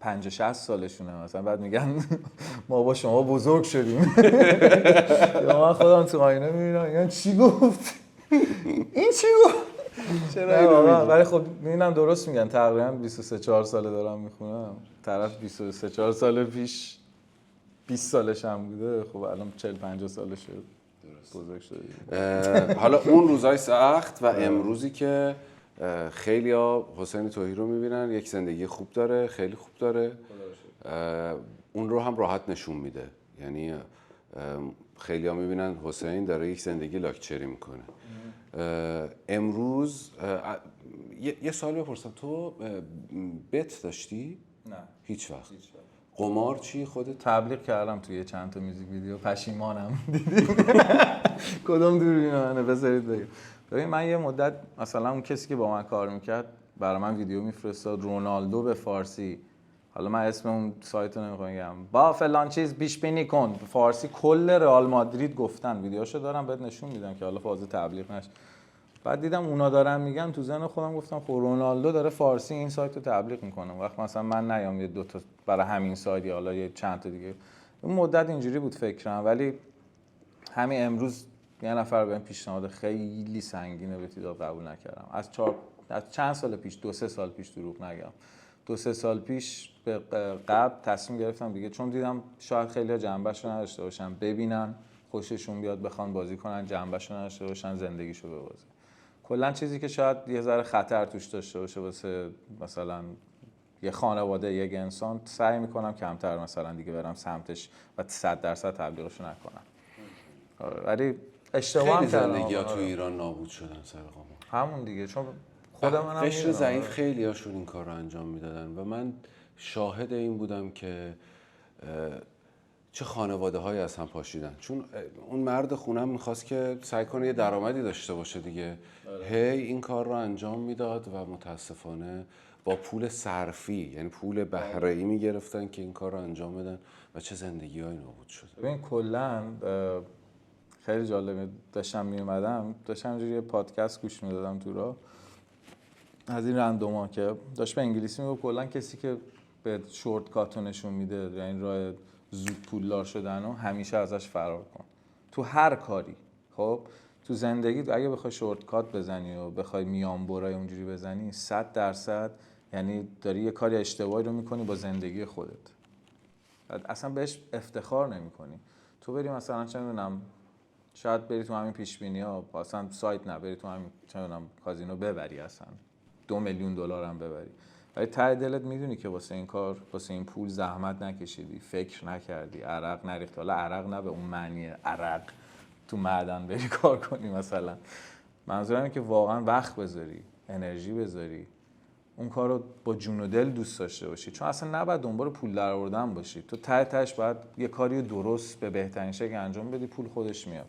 50-60 سالشونه مثلا، بعد میگن ما با شما بزرگ شدیم. یا من خودم تو آینه می‌بینم میگن چی گفت؟ این چی گفت؟ چرا اینو ولی خب میبینم درست میگن. تقریبا 23-4 ساله دارم میخونم، طرف 23-4 سال پیش 20 سالش هم بوده، خب الان 40-50 سالش شد، بزرگ شده. حالا اون روزای سخت و امروزی که خیلیا حسین تویی رو میبینن یک زندگی خوب داره، خیلی خوب داره، اون رو هم راحت نشون میده. یعنی خیلیا میبینن حسین داره یک زندگی لاکچری میکنه. امروز یه سوال بپرسم، تو بت داشتی؟ نه هیچ وقت. قمار چی خودت؟ تبلیغ کردم توی چند تا میوزیک ویدیو، پشیمانم. دیدی کدوم دوربین منه بذارید بگم. ببین من یه مدت مثلا اون کسی که با من کار میکرد برای من ویدیو میفرستاد، رونالدو به فارسی، حالا من اسم اون سایت رو نمیخوام بگم، با فلان چیز پیش بینی کن، فارسی کل رئال مادرید گفتن، ویدیوشو دارم بهت نشون میدم که حالا فاز تبلیغ نشه. بعد دیدم اونا دارن میگن، تو ذهن خودم گفتم خب رونالدو داره فارسی این سایت رو تبلیغ میکنه، وقت مثلا من نیام یه دو تا برای همین سایت یا حالا یه چند تا دیگه. اون مدت اینجوری بود فکرم، ولی همین امروز یه نفر بهم پیشنهاد خیلی سنگینه به ابتدا قبول نکردم. از چند سال پیش، 2-3 سال پیش، دروغ نگم، 2-3 سال پیش به قبل تصمیم گرفتم دیگه، چون دیدم شاید خیلی‌ها جنبه‌شو نداشته باشن، ببینن خوششون بیاد بخوان بازی کنن، جنبه‌شو نداشته باشن زندگیشو ببازن. کلا چیزی که شاید یه ذره خطر توش داشته باشه واسه مثلا یه خانواده، یک انسان، سعی میکنم کمتر مثلا دیگه برم سمتش و 100% تبلیغشو نکنم. ولی اشتباه خیلی هم کردم. زندگی‌ها تو ایران نابود شدن سر قمار. همون دیگه، چون خود منم قشر میدونم. ضعیف خیلی هاشون این کار رو انجام میدادن و من شاهد این بودم که چه خانواده هایی از هم پاشیدن. چون اون مرد خونم میخواست که سعی کنه یه درآمدی داشته باشه دیگه. هی این کار رو انجام میداد و متاسفانه با پول صرفی، یعنی پول بهره‌ای میگرفتن که این کار رو انجام بدن و چه زندگی هایی نابود شده. ببین کلا خیلی جالبه، داشتم میومدم داشتم اینجوری یه پادکست گوش میدادم تو راه از این رندوما که داشت به انگلیسی میگفت کلا کسی که به شورت کاتو نشون میده، یعنی راه زود پولدار شدن و همیشه ازش فرار کن تو هر کاری. خب تو زندگی اگه بخوای شورت کات بزنی و بخوای میان برای اونجوری بزنی 100% یعنی داری یه کاری اشتباهی رو میکنی با زندگی خودت، اصلا بهش افتخار نمیکنی. تو بری مثلا چه میدونم شاید بری تو همین پیش بینی ها اصلا سایت نبری تو همین چه میدونم کازینو ببری، اصلا 2 میلیون دلار هم ببری، ولی ته دلت میدونی که واسه این کار، واسه این پول زحمت نکشیدی، فکر نکردی، عرق نریختی. حالا عرق نه به اون معنی عرق تو معدن بری کار کنی مثلا، منظورم اینه که واقعا وقت بذاری، انرژی بذاری، اون کار رو با جون و دل دوست داشته باشی، چون اصلا نباید دنبال پول در آوردن باشی. تو ته تهش باید یه کاری درست به بهترین شکل انجام بدی، پول خودش میاد.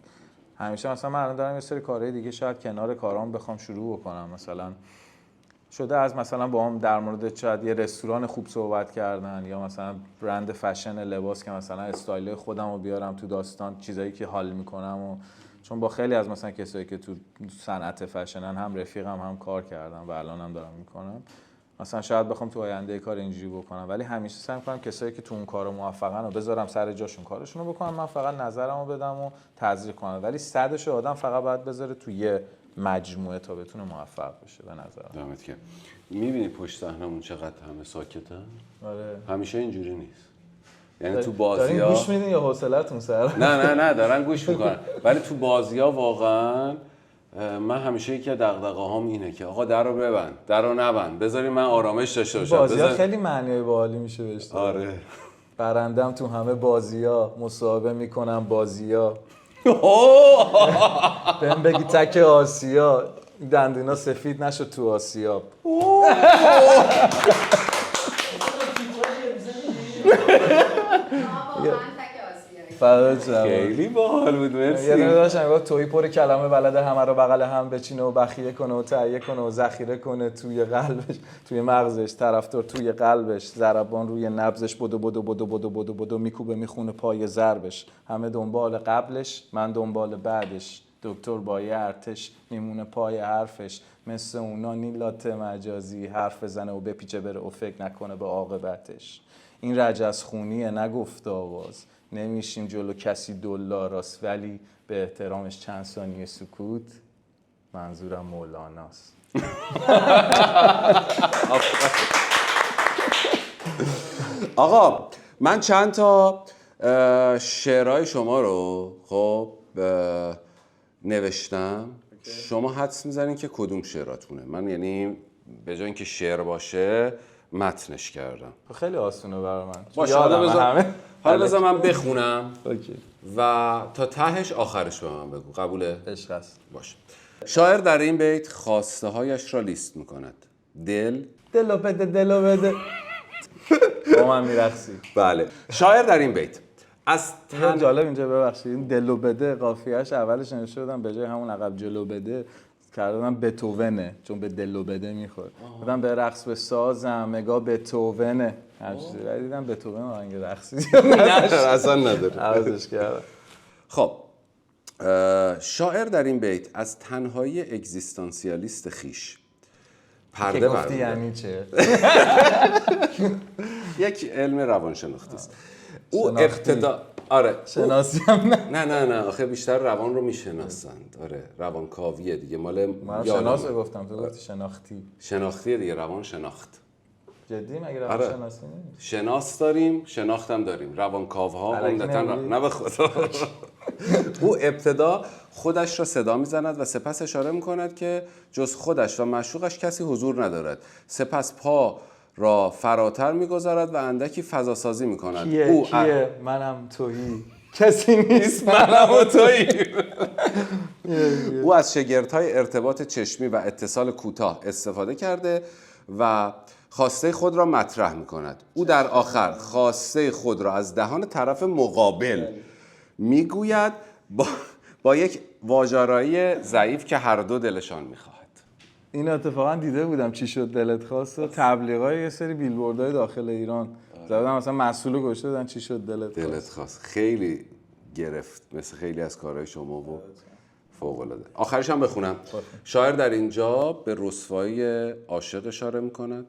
همیشه مثلا من الان دارم یه سری کارهای دیگه شاید کنار کارام بخوام شروع بکنم، مثلا شده از مثلا با هم در مورد شاید یه رستوران خوب صحبت کردن یا مثلا برند فشن لباس که مثلا استایل خودم رو بیارم تو داستان، چیزایی که حال میکنم و چون با خیلی از مثلا کسایی که تو صنعت فشنن هم رفیقم هم کار کردم و الانم دارم میکنم، مثلا شاید بخوام تو آینده کار اینجوری بکنم، ولی همیشه سعی می‌کنم کسایی که تو اون کارو موفقن رو بذارم سر جاشون، کارشون رو بکنم، من فقط نظرمو بدم و تزریق کنم، ولی صدش آدم فقط باید بذاره تو یه مجموعه تا بتونه موفق بشه به نظرم. دمت گرم. می‌بینی پشت صحنمون چقدر همه ساکتن؟ آره. همیشه اینجوری نیست. یعنی تو دارین بازی‌ها گوش میدین یا حوصله‌تون سر؟ نه دارن گوش میکنن، ولی تو بازی‌ها واقعا من همیشه یکی از دغدغه‌هام اینه که آقا درو ببند، درو نبند، بذاری من آرامش داشته باشم. بازی‌ها خیلی معنی باحالی میشه بهش داد. آره. برندم تو همه بازی‌ها، مصاحبه میکنم بازی‌ها. بهم بگی تک آسیا، دندونا سفید نشد تو آسیا. خیلی باحال بود، مرسی. یه دونه داشتم گفت تویی پر کلمه بلده همه رو بغل هم بچینه و بخیه کنه و تهیه کنه و ذخیره کنه توی قلبش، توی مغزش، طرفدار توی قلبش، ضربان روی نبضش، بدو بدو بدو بدو بدو بدو میکوبه میخونه پای ضربش، همه دنبال قبلش من دنبال بعدش، دکتر با یه ارتش میمونه پای حرفش، مثل اونا نیلات مجازی حرف بزنه و بپیچه بره و فکر نکنه به عاقبتش. این رجز خونیه نگفت آواز، نمیشیم جلو کسی دلاراست، ولی به احترامش چند ثانیه سکوت، منظورم مولاناست. آقا من چند تا شعرهای شما رو خب نوشتم، شما حدس میزنین که کدوم شعراتونه. من یعنی به جای اینکه شعر باشه متنش کردم. خیلی آسونه برای من. باشه حالا بذار من بخونم اوکی. و تا تهش آخرش به من بگو. قبوله؟ عشق است. باشه. شاعر در این بیت خواسته هایش را لیست میکند. دلو بده با من میرقصی. بله. شاعر در این بیت از جالب اینجا ببخشید این دلو بده قافیه‌اش اولش نوشته بودم به جای همون عقب جلو بده کردم بتوونه، چون به دلو بده میخوره. گفتم به رقص به سازم مگا بتوونه، ولی دیدم بتوون آهنگ رقصی اصلا نداره. عوضش کردم. خب شاعر در این بیت از تنهایی اگزیستانسیالیست خیش پرده گفتی یعنی چه؟ یک علم روانشناختی است. او ابتدا شناسی هم نه آخه بیشتر روان رو میشناسند. آره روانکاویه دیگه، مال من شناس گفتم تو گفتی شناختی. شناختیه دیگه، روان شناخت. جدی مگه روان شناسی نیست؟ شناس داریم، شناختم داریم. روانکاوها عمدتاً نه به خدا. او ابتدا خودش را صدا میزند و سپس اشاره میکند که جز خودش و معشوقش کسی حضور ندارد. سپس پا را فراتر میگذارد و اندکی فضا سازی میکند. کیه؟ منم تویی. کسی نیست منم و تویی. او از شگردهای ارتباط چشمی و اتصال کوتاه استفاده کرده و خواسته خود را مطرح میکند. او در آخر خواسته خود را از دهان طرف مقابل میگوید با یک واژه‌آرایی ضعیف که هر دو دلشان میخواهد. این اتفاقا دیده بودم چی شد دلت خواست و تبلیغای یه سری بیلبوردهای داخل ایران زدن مثلا مسئولو گشته دادن چی شد دلت خواست. خیلی گرفت مثل خیلی از کارهای شما و فوق‌العاده. آخرش هم بخونم. شاعر در اینجا به رسوایی عاشق اشاره میکند.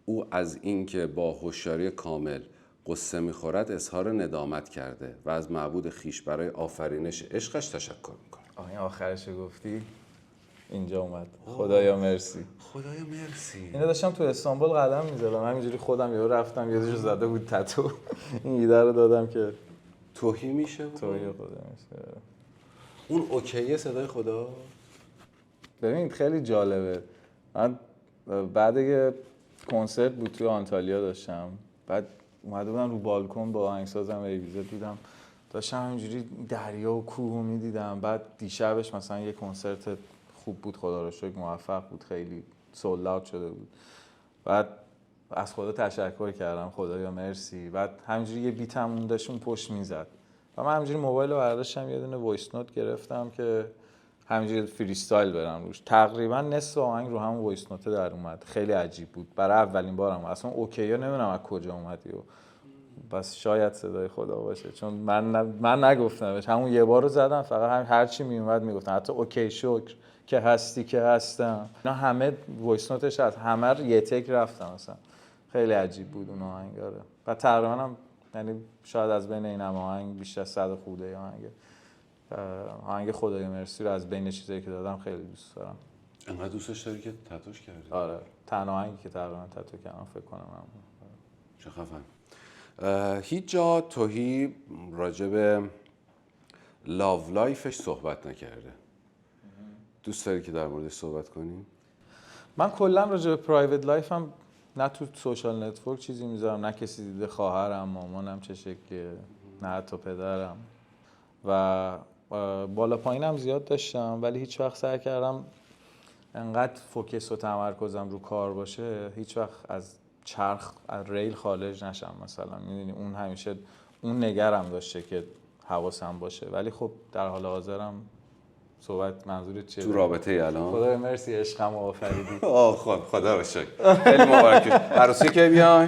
او از اینکه با هوشیاری کامل قصه میخورد اظهار ندامت کرده و از معبود خیش برای آفرینش عشقش تشکر میکنه. این آخرش گفتی اینجا اومد. خدایا مرسی. خدایا مرسی. اینو داشتم تو استانبول قدم میزدم همینجوری خودم یهو رفتم یادش زده بود تتو. این ایده رو دادم که توهی میشه. توهی خدا میشه. اون اوکیه صدای خدا. ببین خیلی جالبه. من بعد یه کنسرت بود توی آنتالیا داشتم. بعد اومده بودم رو بالکن با آهنگسازم ایویزه دیدم. داشتم همینجوری دریا و کوه رو میدیدم. بعد دیشبش مثلا یه کنسرت خوب بود خدا رو شکر موفق بود خیلی سولد اوت شده بود. بعد از خدا تشکر کردم خدایا مرسی. بعد همینجوری یه بیتم اون داشت اون پشت میزد و من همینجوری موبایل رو برداشتم یه دونه وایس نوت گرفتم که همینجوری فری استایل برم روش. تقریبا نصف آهنگ رو همون وایس نوت در اومد. خیلی عجیب بود برای اولین بارم. اصلا اوکیه نمیدونم از کجا اومدی و بس شاید صدای خدا باشه چون من نگفتمش. همون یه بار رو زدم فقط هر چی می اومد میگفتم. حتی اوکی شکر که هستی که هستم. اینا همه وایس نوتش از همه یه تک رفتم مثلا. خیلی عجیب بود اون آهنگا رو. و تقریبا هم یعنی شاید از بین این هم آهنگ بیشتر از 100 خورده آهنگ خدای مرسی رو از بین چیزایی که دادم خیلی دوست دارم. انقدر دوستش داری که تتوش کردی؟ آره تنها آهنگی که تقریبا تتو کردم فکر کنم هم. چه خفن. هیچ جا توهی راجع به لاو لایفش صحبت نکرده. دوست داری که در موردش صحبت کنیم؟ من کلا راجع به پرایوت لایفم نه تو سوشال نتورک چیزی میذارم نه کسی دیده. خواهرم مامانم چه شکلیه نه حتی پدرم و بالا پایینم زیاد داشتم ولی هیچ وقت سعی کردم انقدر فوکس و تمرکزم رو کار باشه هیچ وقت از چرخ از ریل خارج نشم مثلا. میدونی اون همیشه اون نگرم داشته که حواسم باشه ولی خب در حال حاضرم صحبت منظورت چیه؟ تو رابطه ای الان؟ خدای مرسی عشقم آفریدی. خدا رو شکر. خیلی مبارک. عروسی کی بیاین؟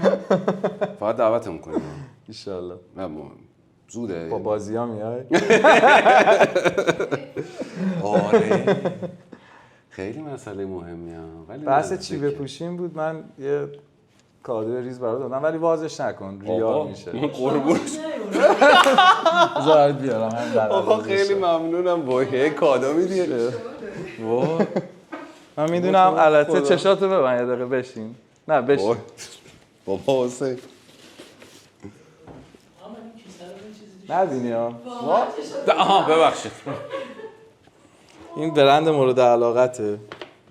فقط دعوتمون کنیم. ان شاء الله. زوده. با بازی‌ها میای؟ آره. خیلی مسئله مهمیه. ولی بحث چی بپوشیم بود. من یه کادو ریز برات دادم ولی وازش نکن ریا میشه. قربونش. زارت بیارم همین در آقا خیلی ممنونم. وای کادو میدی. وای من میدونم البته چشاتو ببند یه دقیقه بشین. نه بشین. بابا حسین. نبینی ها. آها ببخشید. این برند مورد علاقته.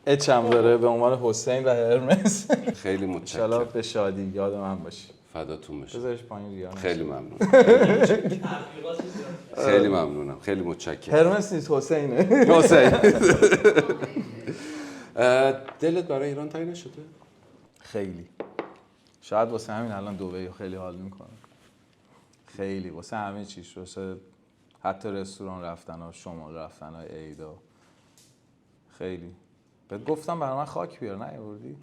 اچ هم داره به عنوان حسین و هرمس. خیلی ان متشکرم. به شادی یاد من باشی. فداتون بشه. بذارش پایین ریا. خیلی ممنون. خیلی ممنونم. خیلی متشکرم. هرمس نیست حسینه. حسین. دلت برای ایران تنگ نشده؟ خیلی. شاید واسه همین الان دبی خیلی حال میکنم. خیلی واسه همه چیز واسه حتی رستوران رفتن ها شمال رفتن های عیدا خیلی. بهت گفتم برای من خاک بیار نیاوردی؟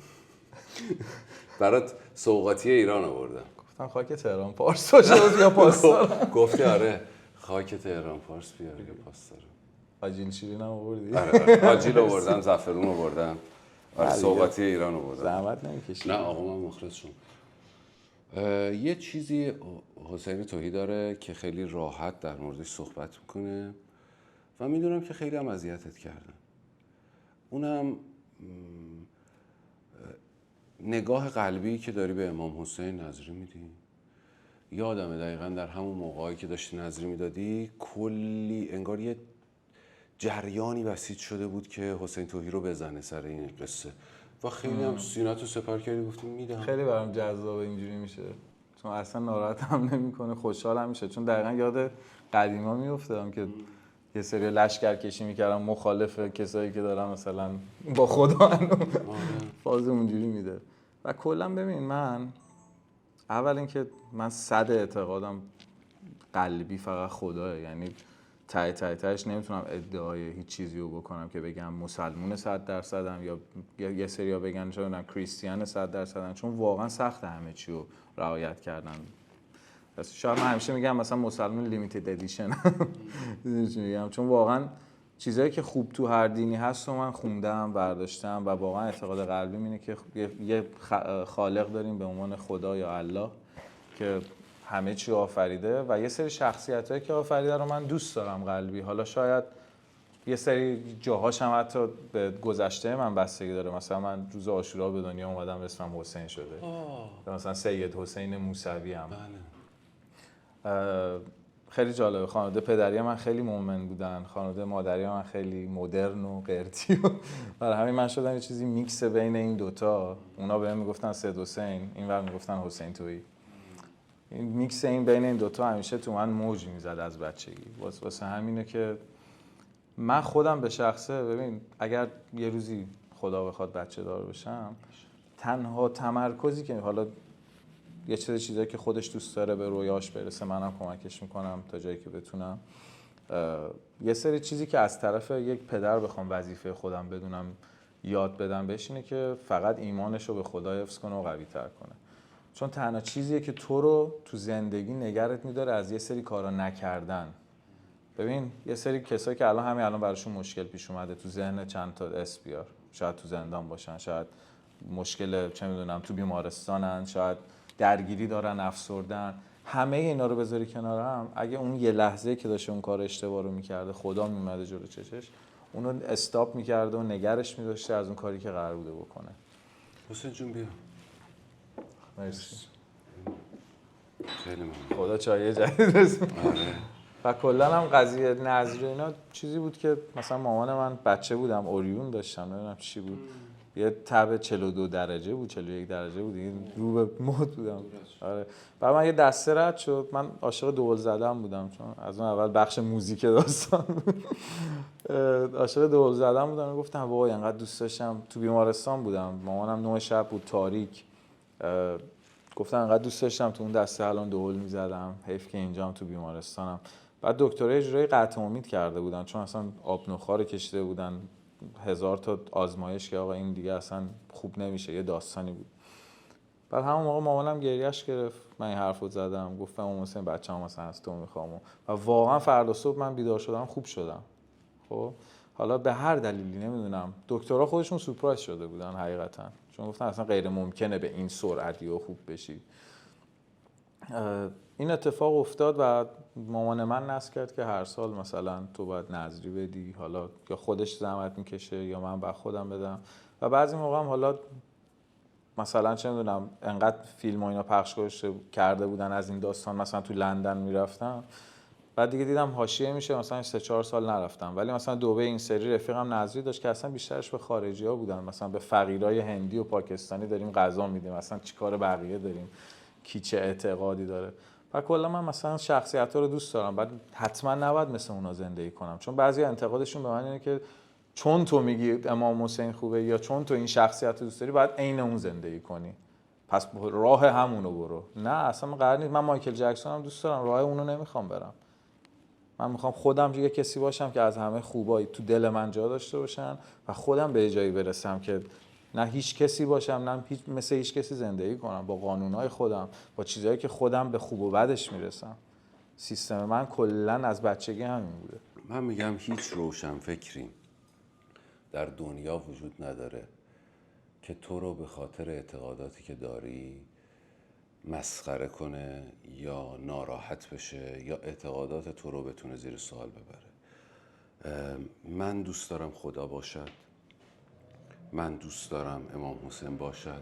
برات سوغاتی ایران آوردم. گفتم خاک تهران پارس باشه یا پاستا. گفتی آره خاک تهران پارس بیار یا پاستا رو. آجیل شیرین هم آوردی؟ آره آجیل آوردم زعفرون آوردم. آره سوغاتی ایران آوردم. زحمت نمیکشی. نه آقا من مخلص شدم. یه چیزی حسین توهی داره که خیلی راحت در موردش صحبت میکنه و میدونم که خیلی هم اذیتت کردن. اونم نگاه قلبی که داری به امام حسین نظری میدی. یادمه دقیقا در همون موقعی که داشتی نظری میدادی کلی انگار یه جریانی بسیج شده بود که حسین توهی رو بزنه سر این قصه. و خیلی هم سینه‌تو سپر کردی گفتی میدم. خیلی برام جذاب اینجوری میشه، چون اصلا ناراحت هم نمیکنه، خوشحالم میشه، چون دقیقا یاد قدیما میافتادم که یه سری لشکر کشی میکردم مخالف کسایی که دارن مثلا با خدا فاز اونجوری میده. و کلا ببین من اول اینکه من صد اعتقادم قلبی فقط خداه، یعنی تهش نمیتونم ادعای هیچ چیزی رو بکنم که بگم مسلمون 100%م یا یه سریا بگن چه میدونم کریستیان 100%م، چون واقعا سخت همه چی رو رعایت کردن. پس شاید من همیشه میگم مثلا مسلمون لیمیتد ادیشن میگم، چون واقعا چیزایی که خوب تو هر دینی هست رو من خوندم برداشتم و واقعا اعتقاد قلبی اینه که یه خالق داریم به عنوان خدا یا الله که همه چی آفریده و یه سری شخصیتایی که آفریده رو من دوست دارم قلبی. حالا شاید یه سری جاهاش هم حتی به گذشته من بستگی داره، مثلا من روز عاشورا به دنیا اومدم اسمم حسین شده، مثلا سید حسین موسوی هم. خیلی جالبه، خانواده پدری من خیلی مومن بودن، خانواده مادری من خیلی مدرن و قرتی و برای همین من شدم یه چیزی میکس بین این دوتا. اونا بهم میگفتن سید حسین، اینور میگفتن حسین تویی. این میکس این بین این دوتا همیشه تو من موج میزد از بچگی. واسه همینه که من خودم به شخصه ببین اگر یه روزی خدا بخواد بچه دار بشم، تنها تمرکزی که حالا یه چیزایی که خودش دوست داره به رویاش برسه، منم کمکش میکنم تا جایی که بتونم. یه سری چیزی که از طرف یک پدر بخوام وظیفه خودم بدونم یاد بدم بهش اینه که فقط ایمانش رو به خدا حفظ کنه و قوی تر کنه، چون تنها چیزیه که تو رو تو زندگی نگرت میداره از یه سری کارا نکردن. ببین یه سری کسایی که همین الان براشون مشکل پیش اومده، تو ذهن چند تا اس بیار، شاید تو زندان باشن، شاید مشکل چه میدونم تو بیمارستانن، شاید درگیری دارن، افسردن، همه اینا رو بذاری کنار هم، اگه اون یه لحظه که داشته اون کار اشتباه رو میکرده خدا میومده جلو چشش، اونو استاپ میکرده و نگرش میداشته از اون کاری که قرار بوده بکنه. حسین جون بیا. مرسی. خیلی ممنون. خدا چایه جدید رسون. آره. و کلا هم قضیه نظری اینا چیزی بود که مثلا مامان من بچه بودم اوریون داشتم، نمیدونم چی بود، یه تب 42 درجه بود 41 درجه بود، این رو به موت بودم. آره. بعد من یه دسته رد شد، من عاشق دول زدن بودم، چون از اون اول بخش موزیک داستان بود. عاشق دول زدن بودم، گفتم وای انقدر دوست داشتم. تو بیمارستان بودم، مامانم 9 شب بود تاریک، گفتم انقدر دوست داشتم تو اون دسته الان دول میزدم، حیف که اینجام تو بیمارستانم. بعد دکترای اجرایی قطع امید کرده بودن، چون اصلا آب نخار کشیده بودن 1000 تا آزمایش که آقا این دیگه اصلا خوب نمیشه، یه داستانی بود. بعد همون موقع مامانم گریهش گرفت، من این حرفو زدم، گفتم ام حسین بچه‌ام مثلا از تو میخوام، و واقعا فردا صبح من بیدار شدم خوب شدم. خب حالا به هر دلیلی نمیدونم، دکترها خودشون سورپرایز شده بودن حقیقتا، چون گفتن اصلا غیر ممکنه به این سرعتی و خوب بشی. این اتفاق افتاد و مامان من نصح کرد که هر سال مثلا تو باید نذری بدی، حالا یا خودش زحمت میکشه یا من باید خودم بدم. و بعضی موقع هم حالا مثلا چه میدونم انقدر فیلم و اینا پخش کرده بودن از این داستان، مثلا تو لندن میرفتم، بعد دیگه دیدم حاشیه میشه، مثلا 3-4 سال نرفتم، ولی مثلا دوبه این سری رفیقم نظری داشت که اصلا بیشترش به خارجی‌ها بودن، مثلا به فقیرای هندی و پاکستانی داریم غذا میدیم، مثلا چیکار بقیه داریم، کی چه اعتقادی داره. و کلا من مثلا شخصیت‌ها رو دوست دارم، بعد حتما نباید مثل اونا زندگی کنم، چون بعضی انتقادشون به من اینه که چون تو میگی امام حسین خوبه یا چون تو این شخصیت رو دوست داری باید عین اون زندگی کنی، پس راه همونو برو. نه اصلا قرار نیست. من مایکل جکسون هم دوست دارم، راه اونو نمیخوام برم. من میخوام خودم یه کسی باشم که از همه خوبایی تو دل من جا داشته باشن و خودم به جایی برسم که نه هیچ کسی باشم، نه مثل هیچ کسی زندگی کنم، با قانونهای خودم، با چیزهایی که خودم به خوب و بدش میرسم. سیستم من کلا از بچگی همین بوده. من میگم هیچ روشن فکری در دنیا وجود نداره که تو رو به خاطر اعتقاداتی که داری مسخره کنه یا ناراحت بشه یا اعتقادات تو رو بتونه زیر سوال ببره. من دوست دارم خدا باشد، من دوست دارم امام حسین باشد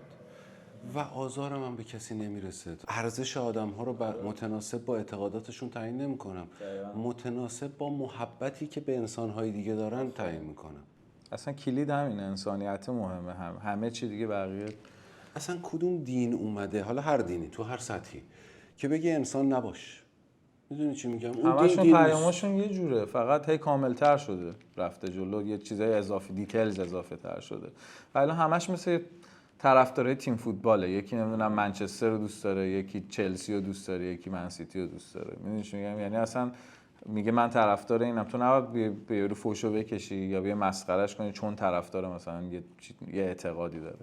و آزارم هم به کسی نمیرسه. ارزش آدم ها رو متناسب با اعتقاداتشون تعیین نمی کنم، متناسب با محبتی که به انسان های دیگه دارن تعیین میکنم. اصلا کلید همین انسانیت مهمه، همه چی دیگه بقیه. اصلا کدوم دین اومده، حالا هر دینی تو هر سطحی، که بگه انسان نباش؟ میدونی چی میگم؟ اون همشون دین پیاماشون یه جوره، فقط هی کاملتر شده، رفته جلو، یه چیزای اضافی، دیتیلز اضافه تر شده. ولی همش مثل طرفدارای تیم فوتباله، یکی نمیدونم منچستر رو دوست داره، یکی چلسی رو دوست داره، یکی من سیتی رو دوست داره. میدونی چی میگم؟ یعنی اصلا میگه من طرفدار اینم، تو نباید به یارو فوشو بکشی یا بیا مسخرهش کنی چون طرفدار مثلا یه اعتقادی داره.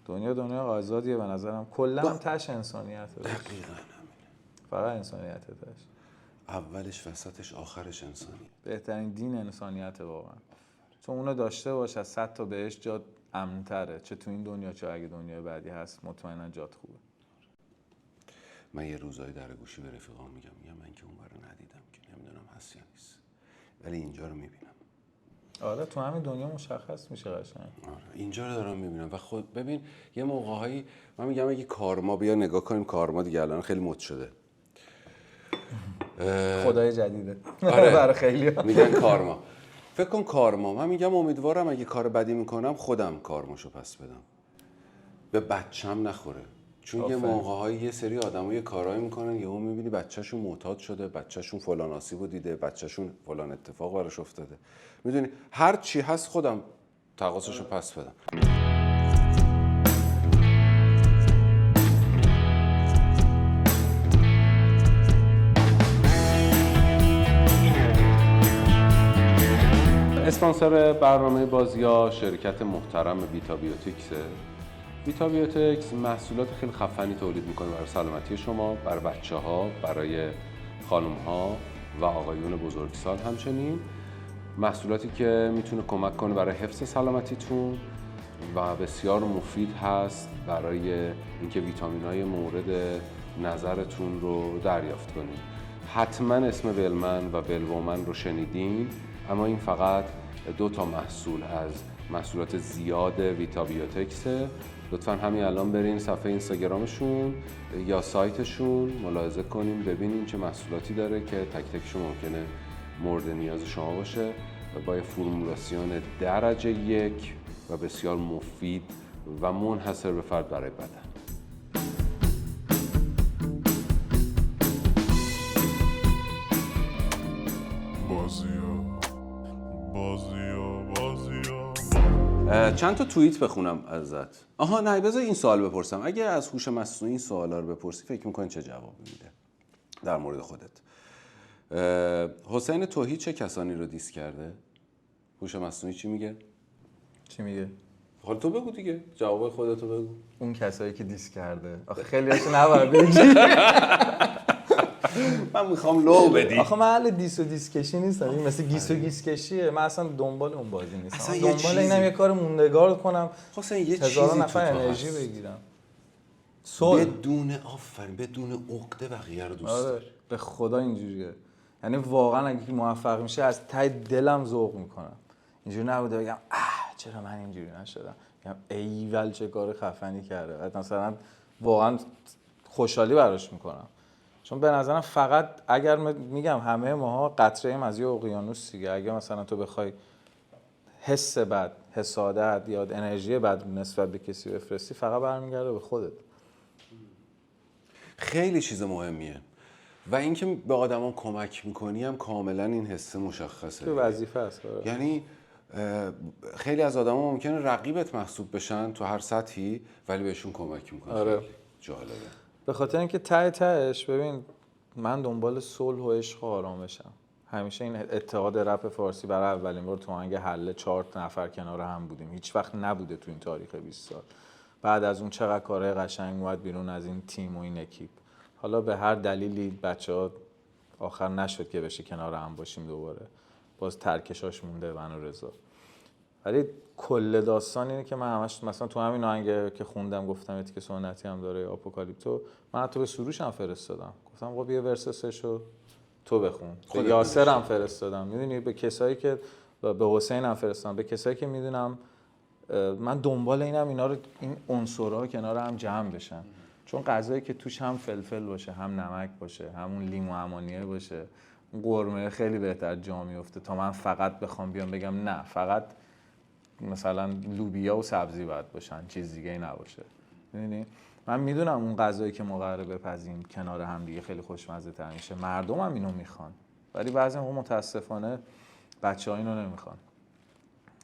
دنیا آزادیه به نظرم، کلا هم تش انسانیته. دقیقاً فقط انسانیت تش، اولش وسطش آخرش انسانی. بهترین دین انسانیت واقعا. تو اونو داشته باش از 100 تا بهش جات امن‌تره، چه تو این دنیا چه اگه دنیای بعدی هست، مطمئنا جات خوبه. من یه روزایی در گوشی به رفیقام میگم من که اون رو ندیدم که نمیدونم هست یا نیست، ولی اینجا رو میبینم. آره تو همین دنیا مشخص میشه قشنگ. آره اینجا رو دارم میبینم و خود ببین یه موقع‌هایی من میگم اگه کارما، بیا نگاه کنیم کارما دیگه الان خیلی مد شده. خدای جدیده. آره برای خیلی‌ها میگن کارما. فکر کن کارما، من میگم امیدوارم اگه کار بدی میکنم خودم کارماشو پس بدم، به بچم نخوره. چون یه موقع‌هایی یه سری آدم‌ها یه کارایی میکنن یهو میبینی بچه‌شون معتاد شده، بچه‌شون فلان آسیبو دیده، بچه‌شون فلان اتفاق براش افتاده. میدونی هر چی هست خودم تقاصشو پس بدم. اسپانسر برنامه بازی‌ها شرکت محترم ویتا بیوتیکسه. ویتا بیوتیکس محصولات خیلی خفنی تولید میکنه برای سلامتی شما، برای بچه‌ها، برای خانم‌ها و آقایون بزرگسال. همچنین محصولاتی که میتونه کمک کنه برای حفظ سلامتیتون و بسیار مفید هست برای اینکه ویتامین‌های مورد نظرتون رو دریافت کنید. حتما اسم ولمن و ولومن رو شنیدین، اما این فقط 2 تا محصول از محصولات زیاد ویتا بیوتیکسه. لطفاً همین الان برین صفحه اینستاگرامشون یا سایتشون ملاحظه کنین، ببینین چه محصولاتی داره که تک تکشون ممکنه مورد نیاز شما باشه و با فرمولاسیون درجه 1 و بسیار مفید و منحصر به فرد برای بدن. چند تا توییت بخونم ازت. آها نه بذار این سوال بپرسم، اگه از هوش مصنوعی این سوالا رو بپرسی فکر می‌کنی چه جوابی میده در مورد خودت؟ حسین توحی چه کسانی رو دیس کرده؟ هوش مصنوعی چی میگه؟ چی میگه؟ حالا تو بگو دیگه، جواب خودتو بگو. اون کسایی که دیس کرده آخه خیلی هاشون نباید بگی. من میخوام لو بدی. آخه من اهل دیس و دیس کشی نیستم، این مثل گیس و گیس کشیه، من اصلا دنبال اون بازی نیستم. اصلا دنبال اینم یه کار موندگار کنم، حسین یه هزاران چیزی نفر تو انرژی هست. بگیرم. بدون آفرین، بدون عقده بقیه رو دوست داری. به خدا اینجوریه، یعنی واقعا اگه موفق میشه از ته دلم ذوق میکنم. اینجوری نبوده بگم چرا من اینجوری نشدم، میگم ایول چه کار خفنی کرده، مثلا واقعا خوشحالی براش میکنم. چون به نظرم فقط اگر میگم همه ماها قطره‌ایم از یه اقیانوس دیگه، اگه مثلا تو بخوای حس بد، حسادت یا انرژی بد نسبت به کسی بفرستی فقط برمیگرده به خودت. خیلی چیز مهمیه و اینکه به آدما کمک میکنی هم کاملا این حس مشخصه، تو وظیفه است. یعنی خیلی از آدما ممکنه رقیبت محسوب بشن تو هر سطحی ولی بهشون کمک میکنی. آره. جالبه. به خاطر اینکه ته تهش ببین من دنبال صلح و عشق و آرامشم. همیشه این اعتقاد رپ فارسی برای اولین بار تو آهنگ حله 4 نفر کنار هم بودیم، هیچ وقت نبوده تو این تاریخ 20 سال. بعد از اون چقدر کارهای قشنگ اومد بیرون از این تیم و این اکیپ. حالا به هر دلیلی بچه‌ها آخر نشد که بشه کنار هم باشیم دوباره، باز ترکشاش مونده من و رضا. ولی کل داستان اینه که من همش مثلا تو همین آهنگ که خوندم گفتم اتیک سنتی هم داره آپوکالیپتو، من حتی به سروش هم فرستادم، گفتم آقا بیا ورسسشو تو بخون. به یاسر هم فرستادم، میدونی، به کسایی که به حسین هم فرستادم، به کسایی که میدونم من دنبال اینم اینا رو این عنصرها کنار هم جمع بشن. چون غذایی که توش هم فلفل باشه، هم نمک باشه، همون لیمو امونیه باشه، قرمه خیلی بهتر جا میفته تا من فقط بخوام بیام بگم نه فقط مثلا لوبیا و سبزی باید باشن، چیز دیگه ای نباشه. می‌دونی من میدونم اون غذایی که ما قراره بپزیم کنار هم دیگه خیلی خوشمزه تر میشه، مردم هم اینو میخوان، ولی بعضی موقع متاسفانه بچه‌ها اینو نمیخوان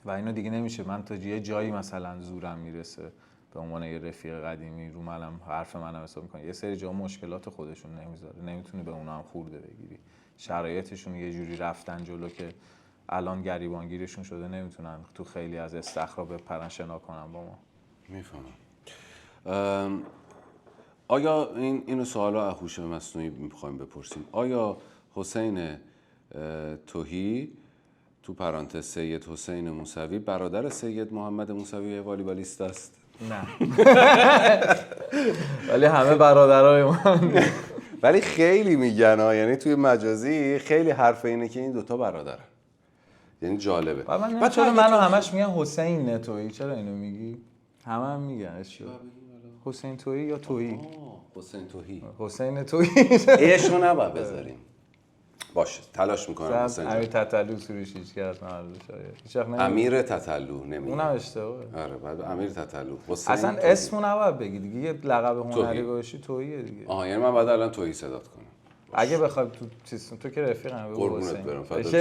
و اینو دیگه نمیشه. من تا یه جایی مثلا زورم میرسه به عنوان یه رفیق قدیمی رو منم حرف منم حساب میکنه، یه سری جا مشکلات خودشون نمیذاره، نمیتونی به اونا هم خورده بگیری، شرایطشون یه جوری رفتن جلو که الان گریبانگیرشون شده، نمیتونن تو خیلی از استخرا بپرن شنا کنن با ما. میفهمم. آیا اینو سوالا از هوش مصنوعی میخوایم بپرسیم، آیا حسین تهی تو پرانتز سید حسین موسوی برادر سید محمد موسوی والیبالیست است؟ نه ولی همه برادرای من. ولی خیلی میگن ها، یعنی توی مجازی خیلی حرف اینه که این دوتا برادرن، یعنی جالبه. و من نمی‌دونم چرا منو همش میگن حسین تویی، چرا اینو میگی؟ هم میگن اشو حسین تویی یا تویی؟ حسین تهی. حسین تویی ایشو نباید بذاریم. باشه تلاش میکنم حسین امیر جان. تتلو سروش هیچ کرد شاید امیر تتلو نمیگه. اونم اشتباهه. آره بعد امیر تتلو. حسین اصلا تهی. اسمو نباید بگی دیگه، یه لقب هنری تویی. باشی توییه دیگه. آها یعنی من بعد الان تویی صدات کنم. اگه بخوای تو چیز تو که رفیقم بگو قربونت حسین. برم، فدات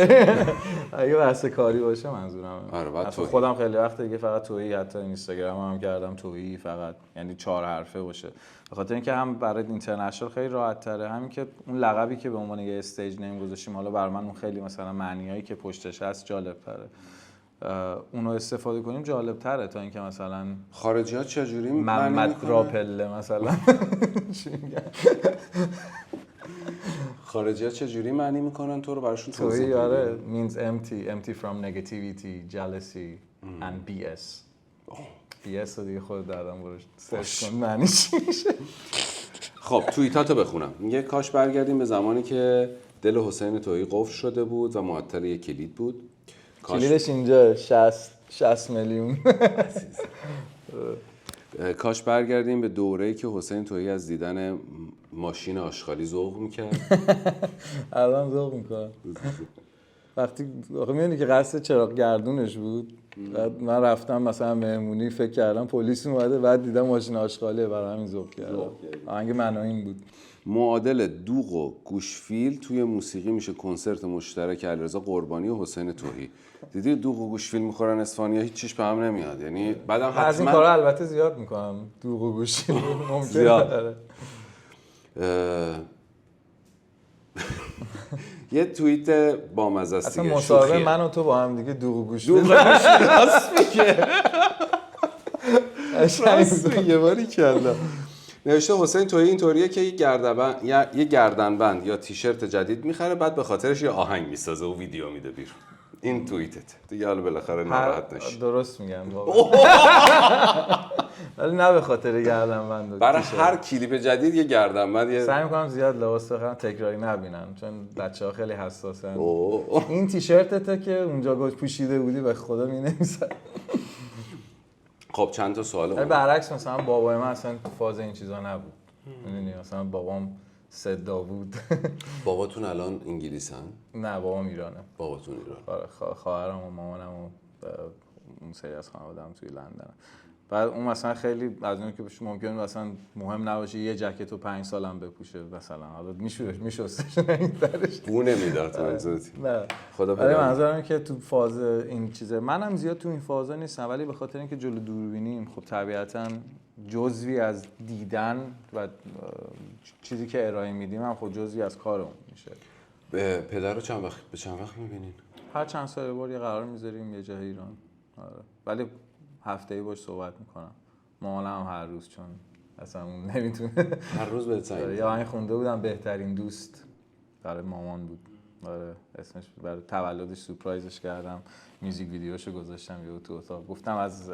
اگه بحث کاری باشه منظورم. آره بعد تویی. خودم خیلی وقت دیگه فقط تویی، حتی اینستاگرام هم کردم تویی فقط، یعنی 4 حرفه باشه، به خاطر اینکه هم برای اینترنشنال خیلی راحت تره، همین که اون لقبی که به عنوان یه استیج نیم گذاشتیم حالا بر من اون خیلی مثلا معنیایی که پشتش هست جالب تره، اونو استفاده کنیم جالب تره تا اینکه مثلا خارجی‌ها چجوری معنی محمد میکنن؟ راپله مثلا. چی میگن؟ خارجی‌ها چجوری معنی میکنن تو رو براشون توضیح تویی بدی؟ آره means empty from negativity, jealousy and BS. BS رو دیگه خود دادم بروش سرچ کن معنی چی میشه. خب توییتاتو بخونم. میگه کاش برگردیم به زمانی که دل حسین تهی قفل شده بود و معطل یک کلید بود. کلیدش اینجا 60 میلیون. کاش برگردیم به دوره‌ای که حسین تهی از دیدن ماشین آشغالی ذوق میکرد. الان ذوق میکنم. وقتی آخه میدونی که قصد چراغ گردونش بود، بعد من رفتم مثلا مهمونی فکر کردم پلیس اومده، بعد دیدم ماشین آشغالیه، برای همین ذوق کردم. آهنگ مناین بود. معادل دوغ و گوشفیل توی موسیقی میشه کنسرت مشترک علیرضا قربانی و حسین تهی. دیدی دوغ و گوشفیل میخورن اسپانیا، هیچ چیش به هم نمیاد، یعنی بعدم حتما از این کارا البته زیاد میکنم، دوغ و گوشی ممکنه زیاد. یه توییت بامزه است اصلا دیگه، مسابقه شوخیه. من و تو با هم دیگه دوغ و گوشی راست میگه. راست میگه باری کلا. نوشته حسین تهی اینطوریه که یه گردنبند یا تیشرت جدید میخره، بعد به خاطرش یه آهنگ میسازه و ویدیو میده بیرون. این توییتت دیگه، حالا بالاخره ناراحت نشی. درست میگم بابا. ولی نه به خاطر گردنبند. برای هر کلیپ جدید یه گردنبند یه سعی میکنم زیاد لباس بخرم تکراری نبینم، چون بچه‌ها خیلی حساسن. این تیشرتته که اونجا پوشیده بودی به خدا مینویسن. خب چند تا سوال ولی برعکس مثلا بابای من اصلا تو فاز این چیزا نبود. میدونی مثلا بابام صدا بود. باباتون الان انگلیسن؟ نه بابام ایرانه. باباتون ایران. آره خواهرم و مامانم و اون سری از خانواده‌ام توی لندن. بعد اون مثلا خیلی از اون که ممکنه مثلا مهم نباشه یه جکت رو 5 سالم بپوشه مثلا، حالا میشستش نمیذارش بو نمیداد منظورت. نه خدا ولی پدر. منظورم که تو فاز این چیزه منم زیاد تو این فازا نیستم، ولی به خاطر اینکه جلو دوربینیم خب طبیعتاً جزوی از دیدن و چیزی که ارائه میدیم هم خب جزوی از کارمون میشه. پدر رو به چند وقت میبینین؟ هر چند سال بار یه قرار میذاریم یه جای ایران. آره. ولی هفته‌ای باش صحبت میکنم. مامانم هم هر روز، چون اصلا اون نمیتونه. هر روز بهت زنگ می‌زنه. یا من خونده بودم بهترین دوست برای مامان بود. آره اسمش برای تولدش سورپرایزش کردم، میوزیک ویدیوشو گذاشتم یهو تو اتاق، گفتم از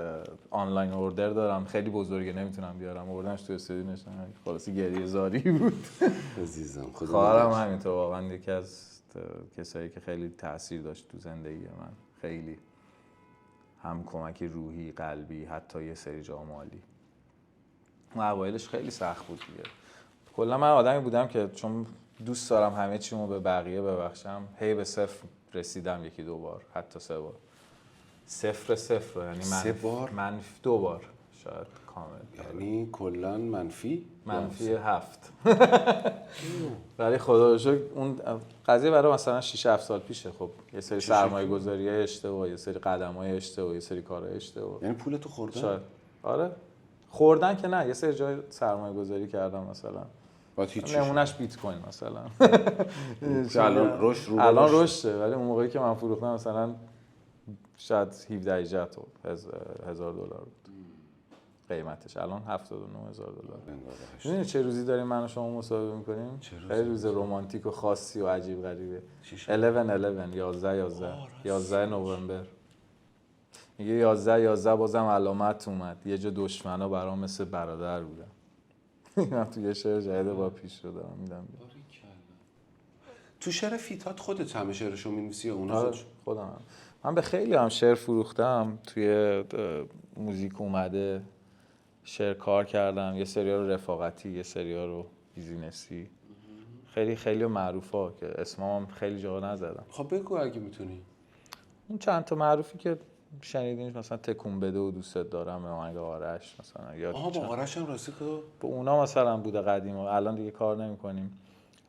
آنلاین اوردر دارم خیلی بزرگه نمیتونم بیارم، آوردمش تو استودیو نشون، خلاصی گریه زاری بود. عزیزم خدا خواهرم همینطور، واقعا یکی از کسایی که خیلی تاثیر داشت تو زندگی من، خیلی هم کمک روحی، قلبی، حتی یه سری جا مالی. اون اوایلش خیلی سخت بود دیگه. کلا من آدمی بودم که چون دوست دارم همه چیمو به بقیه ببخشم، هی به صفر رسیدم، 1-2 بار حتی 3 بار. 0-0 یعنی 3 بار؟ منفی 2 بار شاید کامل، یعنی کلا منفی 7 ولی خدا رو شکر اون قضیه برای مثلا 6-7 سال پیشه. خب یه سری سرمایه گذاری‌های اشتباه، یه سری قدم‌های اشتباه، یه سری کارهای اشتباه. یعنی پولتو خوردن؟ شاید آره خوردن که نه، یه سری جای سرمایه گذاری کردم مثلا. نمونهش بیت کوین مثلا. الان الان رشده، ولی اون موقعی که من فروختم مثلا شاید 17-18 هزار دلار بود قیمتش، الان 79,000 دلار. میدونی چه روزی داریم من و شما مصاحبه میکنیم؟ خیلی روز رمانتیک و خاصی و عجیب غریبه. 11 نوامبر. میگه 11 بازم علامت اومد، یه جا دشمنا برام مثل برادر بودن. من تو یه شعر جدید با پیش شده میدم. تو شعر فیتات خودت همه شعرشو می‌نویسی یا اونا آره خودم. من به خیلی هم شعر فروختم، توی موزیک اومده شعر کار کردم، یه سری‌ها رو رفاقتی، یه سری‌ها رو بیزینسی، خیلی معروفا که اسمام خیلی جا نزدم. خب بگو اگه میتونی. اون چند تا معروفی که شنیدینش مثلا تکون بده و دوستت دارم، آهنگ آرش مثلا، یا با آرش هم راستی که با اونا مثلا بوده قدیم و الان دیگه کار نمی‌کنیم،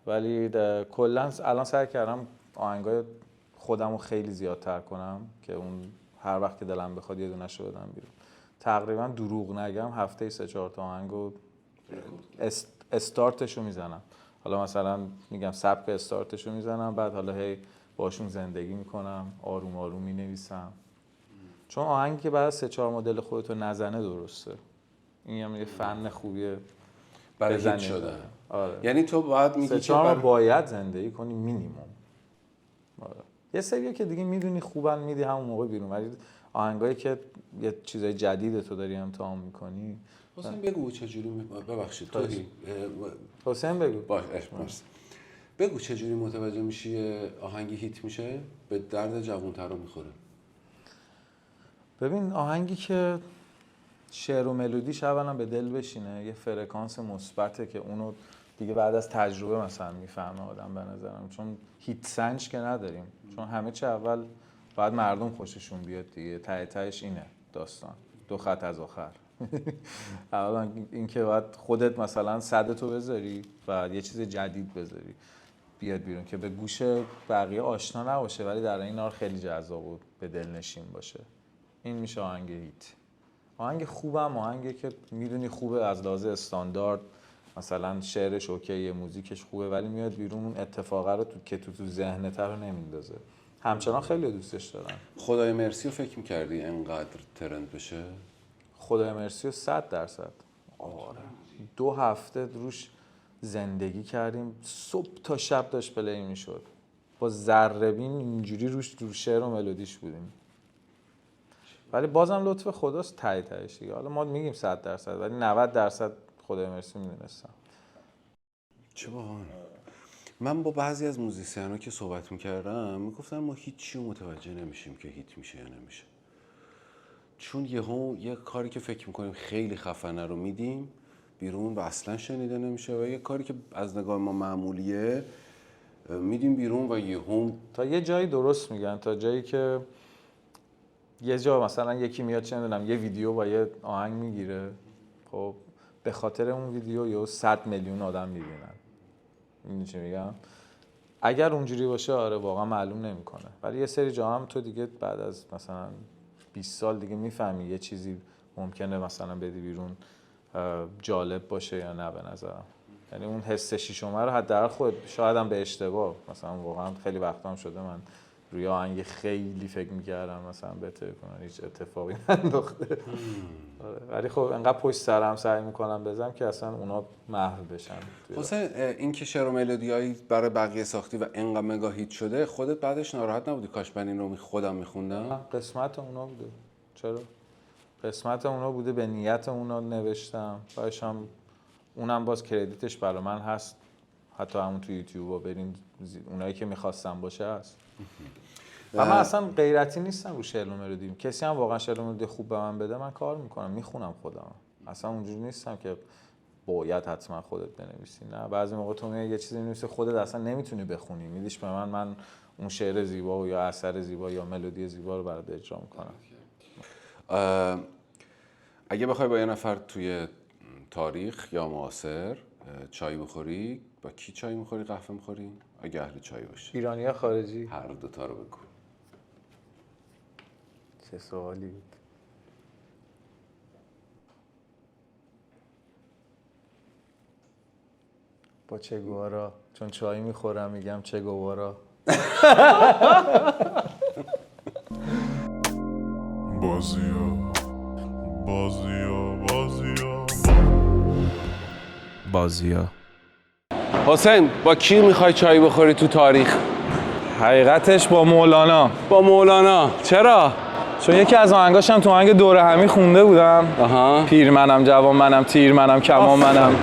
ولی کلا الان سعی کردم آهنگای خودمو خیلی زیادتر کنم که اون هر وقت که دلم بخواد یه دونه‌شو بدم بیرون. تقریبا دروغ نگم هفته 3-4 تا آهنگو استارتشو میزنم. حالا مثلا میگم سبک استارتشو میزنم، بعد حالا هی باشون زندگی میکنم، آروم آروم مینویسم. چون آهنگی که بعد از 3-4 مدل خودتو نزنه درسته. این هم یه فن خوبیه برای هیت شده. آره. یعنی تو باید میگی که باید زندگی کنی مینیمم. آره. یه سریه که دیگه میدونی خوبن میدی همون موقع بیرون، ولی آهنگایی که یه چیزای جدید تو داری امتحان میکنی. حسین بگو چجوری ببخشید توی حسین بگو. باش. بگو چجوری متوجه میشی آهنگی هیت میشه به درد جوان‌ترا میخوره؟ ببین آهنگی که شعر و ملودیش اولا به دل بشینه، یه فرکانس مثبته که اونو دیگه بعد از تجربه مثلا میفهمه آدم به نظرم، چون هیت سنج که نداریم، چون همه چه اول باید مردم خوششون بیاد دیگه، ته تهش اینه داستان، 2 خط از آخر. اولا اینکه باید خودت مثلا صدتو بذاری و یه چیز جدید بذاری بیاد بیرون که به گوش بقیه آشنا نباشه ولی در این حال خیلی جذاب و به دل نشین باشه. این میشه آهنگ هیت. آهنگ خوبم آهنگی که میدونی خوبه از لحاظ استاندارد، مثلا شعرش اوکیه، موزیکش خوبه، ولی میاد بیرون اون اتفاقه رو که تو ذهنت رو نمیندازه. همچنان خیلی دوستش دارم. خدای مرسی رو فکر می‌کردی انقدر ترند بشه؟ خدای مرسی رو 100%. آره 2 هفته روش زندگی کردیم، صبح تا شب داشت پلی میشد، با ذره‌بین اینجوری روش شعر و ملودیش بودیم. ولی بازم لطف خداست ته تهش دیگه. حالا ما میگیم 100% ولی 90% خدای مرسی میدونستم. چه باحال. من با بعضی از موزیسیان‌ها که صحبت می‌کردم میگفتن ما هیچی رو متوجه نمیشیم که هیت میشه یا نمیشه، چون یه کاری که فکر می‌کنیم خیلی خفنه رو میدیم بیرون و اصلا شنیده نمیشه، و یه کاری که از نگاه ما معمولیه میدیم بیرون و یهو تا یه جایی درست میگن، تا جایی که یه جا مثلا یکی میاد چه میدونم یه ویدیو با یه آهنگ میگیره، خب به خاطر اون ویدیو یهو 100 میلیون آدم میبینن. میدونی چی میگم؟ اگر اونجوری باشه آره واقعا معلوم نمیکنه، ولی یه سری جا هم تو دیگه بعد از مثلا 20 سال دیگه میفهمی یه چیزی ممکنه مثلا بدی بیرون جالب باشه یا نه به نظرم. یعنی اون حس شیشمه رو حداقل خود شاید هم به اشتباه، مثلا واقعا خیلی وقتا هم شده من روی آهنگ خیلی فکر می‌کردم مثلا بهتر کنم، هیچ اتفاقی ننداخته. ولی خب انقدر پشت سرم سعی میکنم بزنم که اصلا اونا محو بشن. حسین این که شعر و ملودیایی برای بقیه ساختی و انقدر مگا هیت شده، خودت بعدش ناراحت نبودی کاش من اینو خودم میخوندم؟ قسمت اونا بوده. چرا؟ قسمت اونا بوده، به نیت اونا نوشتم، بعدش هم اونم باز کردیتش برای من هست، حتی همون تو یوتیوب ها برین اونایی که میخواستم باشه هست. و من اصلا غیرتی نیستم رو شعر و ملودی، کسی هم واقعا شعر و ملودی خوب به من بده من کار میکنم میخونم خودم، اصلا اونجوری نیستم که باید حتما خودت بنویسی. نه، بعضی موقع تو یه چیزی می‌نویسی خودت اصلا نمیتونی بخونی، میدیش به من اون شعر زیبا و یا اثر زیبا یا ملودی زیبا رو برات اجرا میکنم. اگه بخوای با یه نفر توی تاریخ یا معاصر چای بخوری، با کی چای میخوری، قهوه میخوری؟ اگه اهل چای باشی. ایرانی یا خارجی؟ هر دوتا رو بگو. چه سوالی بود. با چه گوارا، چون چای میخورم میگم چه گوارا. بازیا حسین، با کی میخوای چای بخوری تو تاریخ؟ حقیقتش با مولانا. با مولانا. چرا؟ چون یکی از آهنگاشم تو آهنگ دوره همی خونده بودم. آها. پیر منم، جوان منم، تیر منم، کمان منم،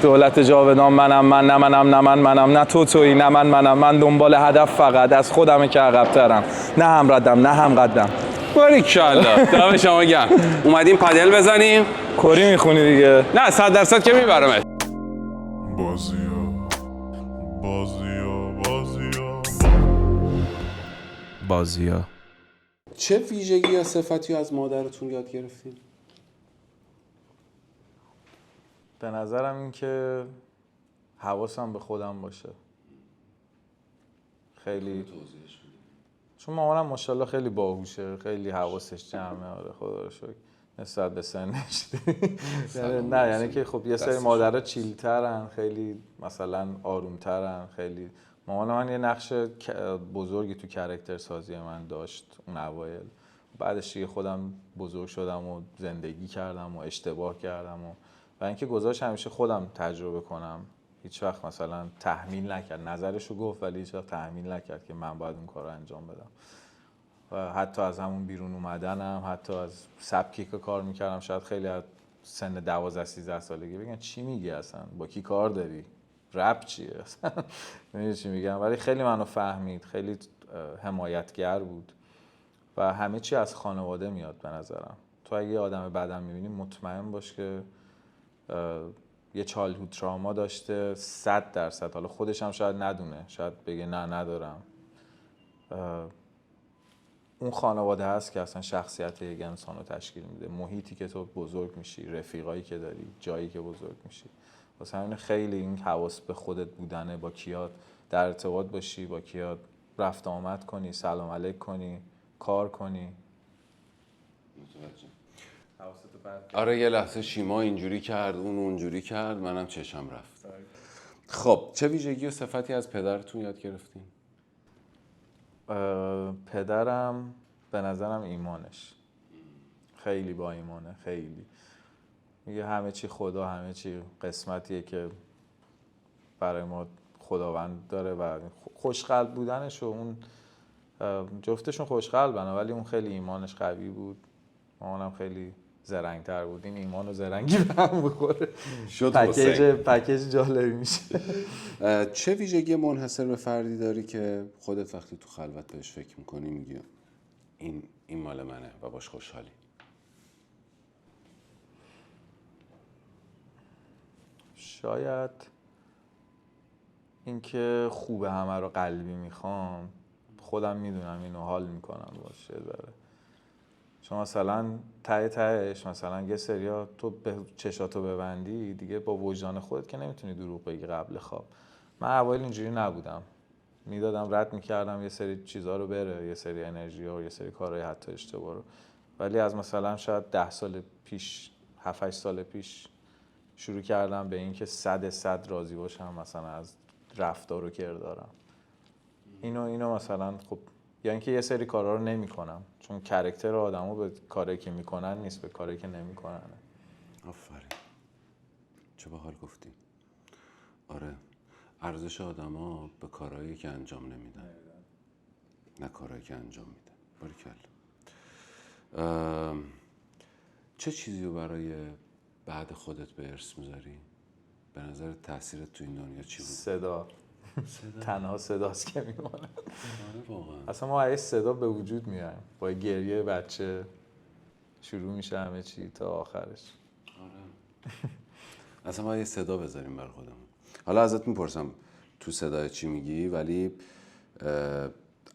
دولت جاودان منم، من نه منم، نه منم، نه تویی، نه منم، من دنبال هدف فقط از خودمه که عقب‌ترم، نه هم ردم نه هم قدم. باریکلا. دم شما گرم. اومدیم پادل بزنیم. کوری میخونی دیگه؟ نه 100% که میبرمت. بازیا. چه ویژگی یا صفتی از مادرتون یاد گرفتین؟ به نظرم این که حواسم به خودم باشه. خیلی چون مامانم ماشاءالله خیلی باهوشه، خیلی حواسش جمعه. آره خدا رو شکر نسبت به سنش. نه یعنی که خب یه سری مادرها چیلترن، خیلی مثلا آرومترن. خیلی مامان من یه نقش بزرگی تو کاراکتر سازی من داشت اون اوایل. بعدش دیگه خودم بزرگ شدم و زندگی کردم و اشتباه کردم و اینکه گذاشت همیشه خودم تجربه کنم. هیچ وقت مثلا تحمیل نکرد، نظرشو گفت ولی هیچ وقت تحمیل نکرد که من باید اون کار رو انجام بدم. و حتی از همون بیرون اومدنم، حتی از سبکی که کار میکردم، شاید خیلی از سن 12-13 سالگی بگن چی میگی اصلا، با کی کار داری، رپ چیه اصلا. نمیدونی چی میگم، ولی خیلی منو فهمید، خیلی حمایتگر بود و همه چی از خانواده میاد به نظرم. تو اگه یه آدم بدم میبینی مطمئن باش که یه چالهود تراما داشته 100%. حالا خودش هم شاید ندونه، شاید بگه نه ندارم. اون خانواده هست که اصلا شخصیت یک انسان رو تشکیل میده، محیطی که تو بزرگ میشی، رفیقایی که داری، جایی که بزرگ میشی. واسه همین خیلی این حواس به خودت بودنه، با کیا در ارتباط باشی، با کیا رفت آمد کنی، سلام علیک کنی، کار کنی. آره یه لحظه شیما اینجوری کرد، اون اونجوری کرد، منم چشم رفت. خب چه ویژگی و صفتی از پدرتون یاد گرفتین؟ پدرم به نظرم ایمانش خیلی با ایمانه. خیلی میگه همه چی خدا، همه چی قسمتیه که برای ما خداوند داره و خوشقلب بودنش و اون جفتشون خوشقلبن ولی اون خیلی ایمانش قوی بود. مامانم خیلی زرنگ‌تر بود. این ایمان و زرنگی به هم بخوره پکیج جالبی میشه. چه ویژگی منحصر به فردی داری که خودت وقتی تو خلوت بهش فکر میکنی میگی این مال منه و باش خوشحالی؟ شاید اینکه خوبه همه رو قلبی میخوام، خودم میدونم اینو حال میکنم باشه داره. چون مثلا تهش مثلا یه سریا تو چشاتو ببندی دیگه با وجدان خودت که نمیتونی دروغ بگی قبل خواب. من اوایل اینجوری نبودم، میدادم رد میکردم یه سری چیزا رو بره، یه سری انرژی ها و یه سری کارهای حتی اشتباه رو. ولی از مثلا شاید 10 سال پیش 7-8 سال پیش شروع کردم به این که 100% راضی باشم مثلا از رفتار و کردارم. اینو مثلا خب یا اینکه یه سری کارا رو نمی‌کنم، چون کاراکتر آدمو به کاری که میکنن نیست، به کاری که نمیکنن. آفرین، چه باحال گفتی. آره، ارزش آدما به کارهایی که انجام نمیدن نه کارهایی که انجام میدن. باریکلا. چه چیزی رو برای بعد خودت به ارث میذاری؟ به نظر تاثیرت تو این دنیا چی بود؟ صدا. تنها صداست که میمونه. آره واقعا. اصلا ما از صدا به وجود میایم، با گریه بچه شروع میشه همه چی تا آخرش. آره. اصلا ما یه صدا بذاریم برای خودمون. حالا ازت میپرسم تو صدای چی میگی، ولی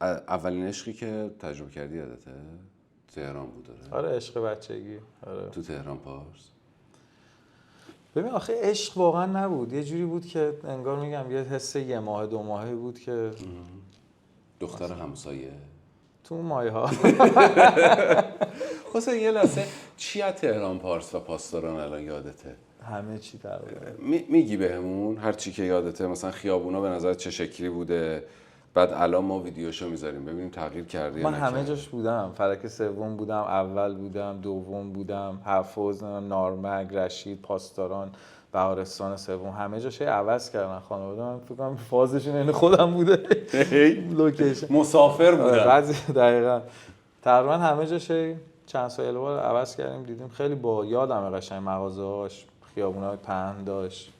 اولین عشقی که تجربه کردی یادته؟ تهران بود داره. آره عشق بچگی. آره. تو تهران پارس. ببین آخه عشق واقعا نبود، یه جوری بود که انگار میگم یه حس یه ماه 2 ماهه بود که دختر همسایه تو اون مایه ها. حسین یه لحظه چی از تهران پارس و پاسداران الان یادته؟ همه چی تقریبا. میگی بهمون هر چی که یادته، مثلا خیابونا به نظر چه شکلی بوده؟ بعد الان ما ویدیوشو میذاریم ببینیم تغییر کرده یا من همه نکرده. جاش بودم، فلک سوم بودم، اول بودم، دوم بودم، حفظ، نارمگ، رشید، پاسداران، بهارستان سوم، همه جاش عوض کردن خانواده من. فکر کنم فازشون این خودم بوده. لوکیشن مسافر بودن. بعضی دقیقاً تقریبا همه جاش چند سال بار عوض کردیم دیدیم. خیلی با یادمه قشنگ مغازه‌هاش، خیابونای پهن داشت،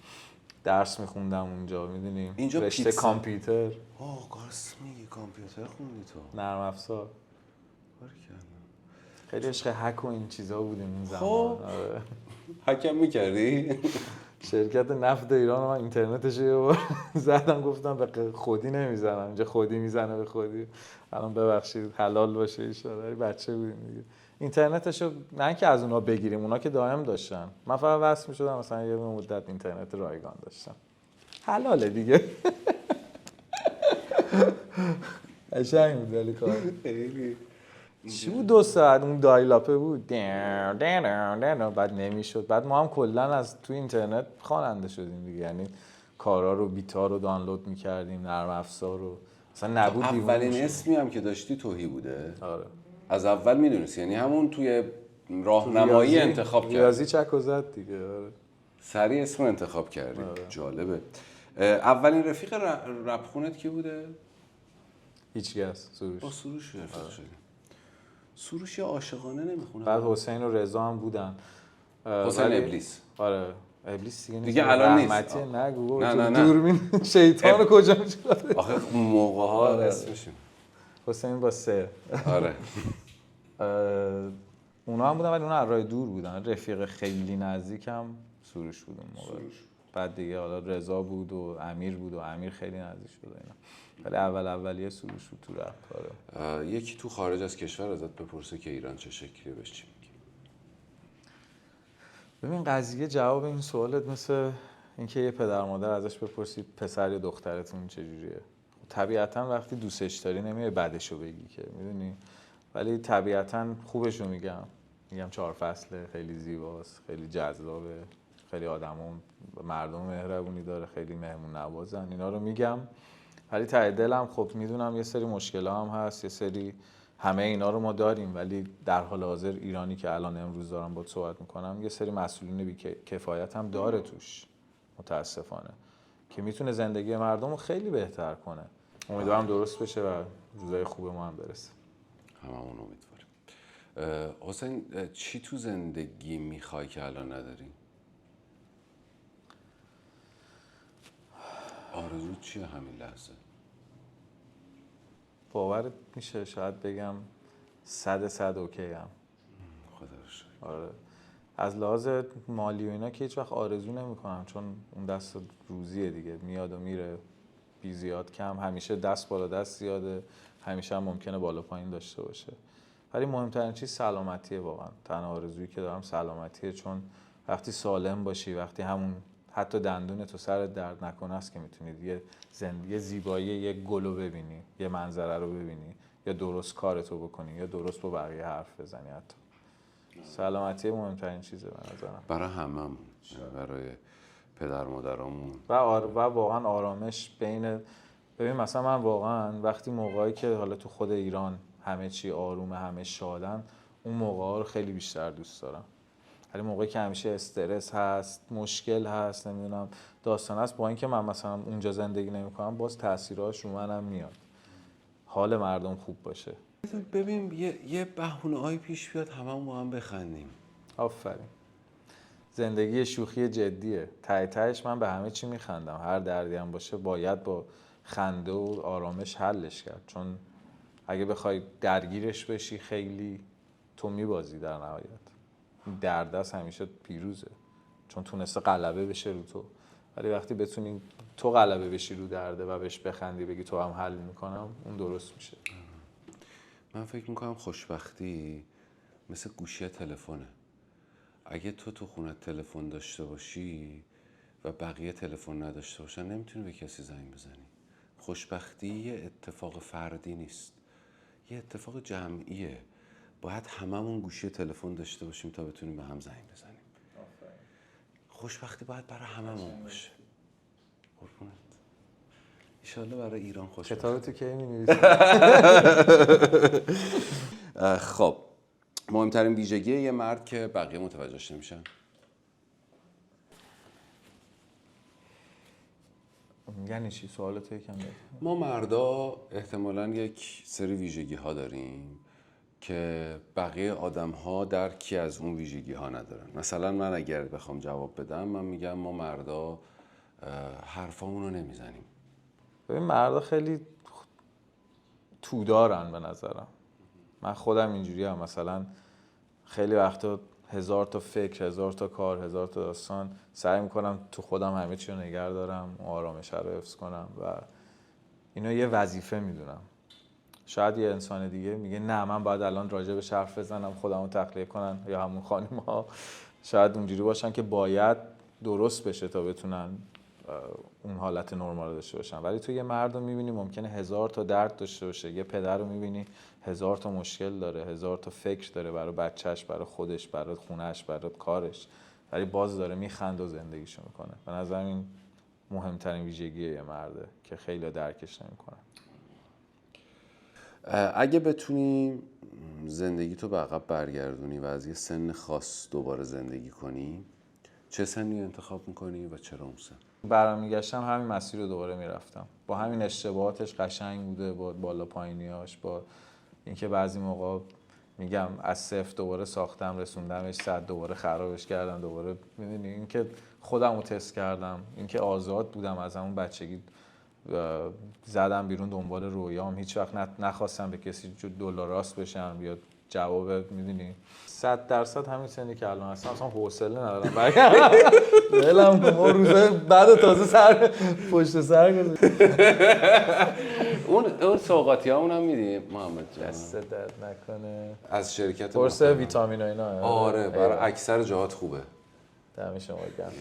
درس میخوندم اونجا، میدونیم اینجا رشته پیتزا. کامپیوتر، راست میگی، کامپیوتر خوندی تو؟ نرم افزار. باریکلا. خیلی عشق هک و این چیزا بودیم اون زمان. خب. آره. حکم میکردی؟ شرکت نفت ایران من اینترنتش رو زدم، گفتم به خودی نمیزنم، اینجا خودی میزنه به خودی. الان ببخشید حلال باشه ان شاء الله. بچه بودیم دیگه. اینترنتش رو نه که از اونا بگیریم، اونا که دائم داشتن، من فقط وصل میشدم، مثلا یه مدت اینترنت رایگان داشتم. حلاله دیگه. قشنگ بود ولی کار. خیلی چی بود 2 ساعت اون دایلاپه بود، بعد نمیشد. بعد ما هم کلا از تو اینترنت خواننده شدیم دیگه، یعنی کارا رو بیتا رو دانلود میکردیم، نرم افزار رو اصلا نبود. اولین اسمی هم که داشتی توهی بوده؟ آره. از اول میدونستی؟ یعنی همون توی راهنمایی انتخاب کردی؟ ریاضی چک و زد دیگه. آره. سریع اسم رو انتخاب کردی. جالبه. اولین رفیق رپخونت کی بوده؟ هیچکس. سروش. با سروش رفیق شدی. سروش یا عاشقانه نمیخونه؟ بعد حسین و رضا هم بودن. حسین ابلیس. آره ابلیس دیگه نیست. دیگه الان نیست. رحمتی نگو. نه. دوربین شیطان رو کجا می‌شد؟ آخه اون موقع ها اسمش حسین با 3. آره. اونا هم بودن ولی اونا از راه دور بودن. رفیق خیلی نزدیکم سروش بود اون موقع. بعد دیگه حالا رضا بود و امیر بود و امیر خیلی نزدیک شد اینا. ولی اولیه سروش بود تو رپ. آره. یکی تو خارج از کشور ازت بپرسه که ایران چه شکلیه، بهش چی میگی؟ ببین قضیه جواب این سوالت مثل اینکه یه پدر مادر ازش بپرسی پسر یا دخترتون چجوریه. طبیعتا وقتی دوستش داری نمیای بدشو بگی که، میدونی، ولی طبیعتا خوبشو میگم 4 فصله، خیلی زیباست، خیلی جذابه، خیلی آدمو مردم مهربونی داره، خیلی مهمون نوازن، اینا رو میگم. ولی ته دلم خب میدونم یه سری مشکل‌ها هم هست، یه سری، همه اینا رو ما داریم، ولی در حال حاضر ایرانی که الان امروز دارم باهات صحبت میکنم یه سری مسئولین بی کفایت هم داره توش متاسفانه، که میتونه زندگی مردم رو خیلی بهتر کنه. امیدوارم درست بشه و روزای خوب ما هم برسه. هممون امیدواریم. حسین چی تو زندگی میخوای که الان نداری؟ آرزو چیه همین لحظه؟ باورت میشه شاید بگم 100 اوکی هم. خدا رو شکر. آره. از لحاظ مالی و اینا که هیچ وقت آرزو نمی‌کنم، چون اون دست روزیه دیگه، میاد و میره، بی زیاد کم، همیشه دست بالا دست زیاده، همیشه هم ممکنه بالا پایین داشته باشه. ولی مهمترین چیز سلامتیه. واقعا تنها آرزویی که دارم سلامتیه، چون وقتی سالم باشی، وقتی همون حتی دندون تو سرت درد نکنه است که میتونید یه زیبایی، یه گلو ببینی، یه منظره رو ببینی، یا درست کارتو بکنی، یا درست با بقیه حرف بزنی. حتی سلامتی مهمترین چیزه به نظرم. برای هممون، برای پدر مادرامون و واقعا آرامش بین، ببین مثلا من واقعا وقتی موقعی که حالا تو خود ایران همه چی آرومه، همه شادن، اون موقعا رو خیلی بیشتر دوست دارم. ولی موقعی که همیشه استرس هست، مشکل هست، نمیدونم داستان هست، با اینکه من مثلا اونجا زندگی نمی‌کنم، باز تاثیرش رو منم میاد. حال مردم خوب باشه. ببین یه بهونه‌ای پیش بیاد هممون با هم بخندیم. آفرین. زندگی شوخی جدیه. ته تهش من به همه چی میخندم. هر دردی هم باشه باید با خنده و آرامش حلش کرد، چون اگه بخوای درگیرش بشی خیلی تو میبازی در نهایت. دردست همیشه پیروزه، چون تونسته غلبه بشه رو تو. ولی وقتی بتونی تو غلبه بشی رو درده و بهش بخندی، بگی تو هم حل میکنم، اون درست میشه. من فکر میکنم خوشبختی مثل گوشی تلفنه. اگه تو خونه تلفن داشته باشی و بقیه تلفن نداشته باشن نمیتونی به کسی زنگ بزنی. خوشبختی یه اتفاق فردی نیست، یه اتفاق جمعیه. باید هممون گوشی تلفن داشته باشیم تا بتونیم به هم زنگ بزنیم. خوشبختی باید برای هممون باشه. قربونت. ایشالله برای ایران خوشبختی. کتابتو کی می‌نویسی؟ خب مهمترین ویژگی یه مرد که بقیه متوجهش نمیشن. یعنی چی؟ سوالت یکم بده. ما مردا احتمالاً یک سری ویژگی ها داریم که بقیه آدم ها درکی از اون ویژگی ها ندارن. مثلا من اگر بخوام جواب بدم من میگم ما مردا حرفامون رو نمیزنیم. ببین مردا خیلی تودارن به نظرم. من خودم اینجوری هم. مثلا خیلی وقتا 1000 تا فکر، 1000 تا کار، 1000 تا داستان سعی میکنم تو خودم همه چی رو نگه دارم، آرامش رو حفظ کنم و اینو یه وظیفه میدونم. شاید یه انسان دیگه میگه نه من باید الان راجع به حرف بزنم، خودمو تخلیه کنن، یا همون خانم‌ها شاید اونجوری باشن که باید درست بشه تا بتونن اون حالت نرمال رو داشته باشن. ولی تو یه مرد رو میبینی ممکنه 1000 تا درد داشته باشه، یه پدر رو میبینی 1000 تا مشکل داره، 1000 تا فکر داره برای بچهش، برای خودش، برای خونهش، برای کارش، ولی باز داره میخنده و زندگیشو میکنه. به نظر این مهمترین ویژگی یه مرده که خیلی درکش نمیکنن. اگه بتونی زندگی تو به عقب برگردونی و از یه سن خاص دوباره زندگی کنی، چه سنی انتخاب میکنی و چرا اون سن؟ برمیگشتم همین مسیر رو دوباره میرفتم، با همین اشتباهاتش قشنگ بوده، با بالا پایینیاش، با اینکه بعضی موقع میگم از صفر دوباره ساختم رسوندمش 100، دوباره خرابش کردم، دوباره میدونی اینکه خودم رو تست کردم، اینکه آزاد بودم از همون بچگی، زدم بیرون دنبال رویام، هیچ وقت نخواستم به کسی دلار راست بشم یا جواب، میدونی 100% همین سنی که الان هستم اصلا حوصله ندارم دلم ما روزه بعد تازه سر پشت سر گذاشت. اون سوغاتی ها اونم میدیم محمد جان؟ دست درد نکنه. از شرکت قرص ویتامین و اینا. آره برای اکثر جاهات خوبه. دم شما گرم.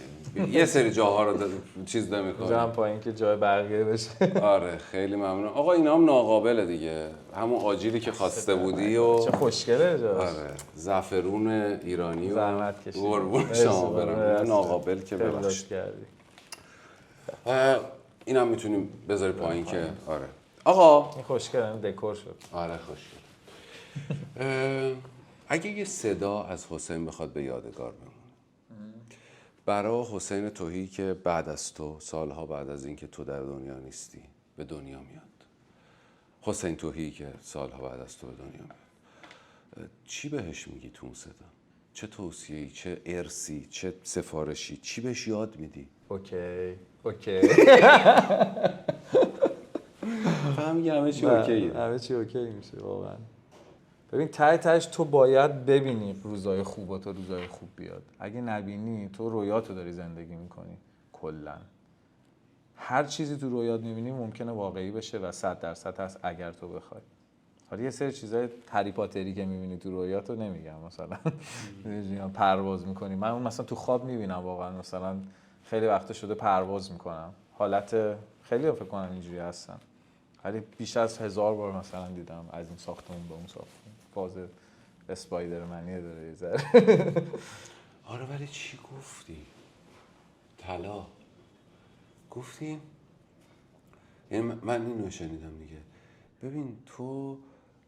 یه سری جاها رو چیز نمی‌کنه. جام پایین که جای بقیه بشه. آره خیلی ممنون آقا. اینا هم ناقابله دیگه، همون آجیلی که خواسته بودی و چه خوشگله جاش. آره زعفرون ایرانی و زحمت کشیدی. قربون شما برم. ناقابل که ببخشید. کردی. اینم میتونیم بذاری پایین که آره آقا این خوشگله، دکور شد. آره خوشگله. اگه یه صدا از حسین بخواد به یادگار بمونه برای حسین تویی که بعد از تو، سالها بعد از اینکه تو در دنیا نیستی به دنیا میاد، حسین تویی که سالها بعد از تو به دنیا میاد، چی بهش میگی تو اون صدا؟ چه توصیه‌ای، چه ارسی، چه سفارشی، چی بهش یاد میدی؟ اوکی. فهمی همه چی اوکیه. همه چی اوکی میشه واقعا. ببین تهش تو باید ببینی روزای خوبات و روزای خوب بیاد. اگه نبینی تو رویاتو داری زندگی میکنی. کلا هر چیزی تو رویات میبینی ممکنه واقعی بشه و 100% هست اگر تو بخوای. حالا یه سری چیزای هری پاتری که میبینی تو رویاتو نمیگم، مثلا پرواز میکنی، من اون مثلا تو خواب میبینم واقعا، مثلا خیلی وقت شده پرواز میکنم، حالت خیلی فکر کنم اینجوری هستن، ولی بیش از 1000 بار مثلا دیدم از این ساختمون به اون ساختمون. فاز اسپایدرمنی داره یه ذره. آره ولی چی گفتی؟ طلا گفتی؟ یعنی من اینو شنیدم دیگه. ببین تو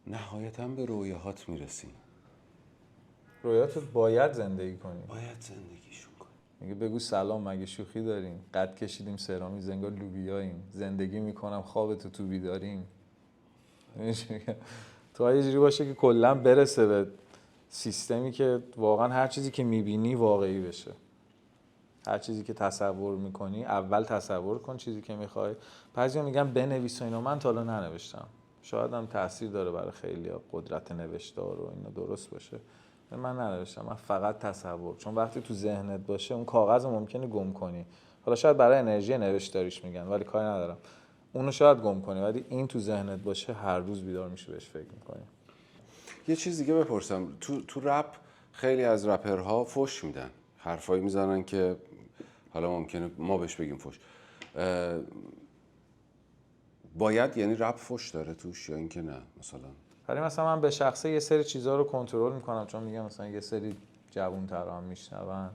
نهایتاً به رویاهات میرسی. رویاتو باید زندگی کنی. باید زندگیشون کنی. میگه بگو سلام مگه شوخی داریم، قد کشیدیم سرامی زنگار لوبیاییم، زندگی میکنم خوابتو تو بیداریم. تو یه جوری باشه که کلا برسه به سیستمی که واقعا هر چیزی که میبینی واقعی بشه. هر چیزی که تصور میکنی اول تصور کن چیزی که میخوای. بعضیا میگن بنویس و اینا، من تا حالا ننوشتم. شاید هم تاثیر داره برای خیلیا قدرت نوشتار و اینا درست باشه. من ننوشتم، من فقط تصور، چون وقتی تو ذهنت باشه اون کاغذ ممکنه گم کنی. حالا شاید برای انرژی نوشتاریش میگن ولی کاری ندارم، اونو شاید گم کنی، ولی این تو ذهنت باشه هر روز بیدار میشه بهش فکر میکنی. یه چیز دیگه بپرسم، تو رپ خیلی از رپرها فوش میدن، حرفایی میزنن که حالا ممکنه ما بهش بگیم فوش. باید یعنی رپ فوش داره توش یا اینکه نه مثلا؟ ولی مثلا من به شخصه یه سری چیزها رو کنترل میکنم، چون میگم مثلا یه سری جوان‌ترا هم میشنون،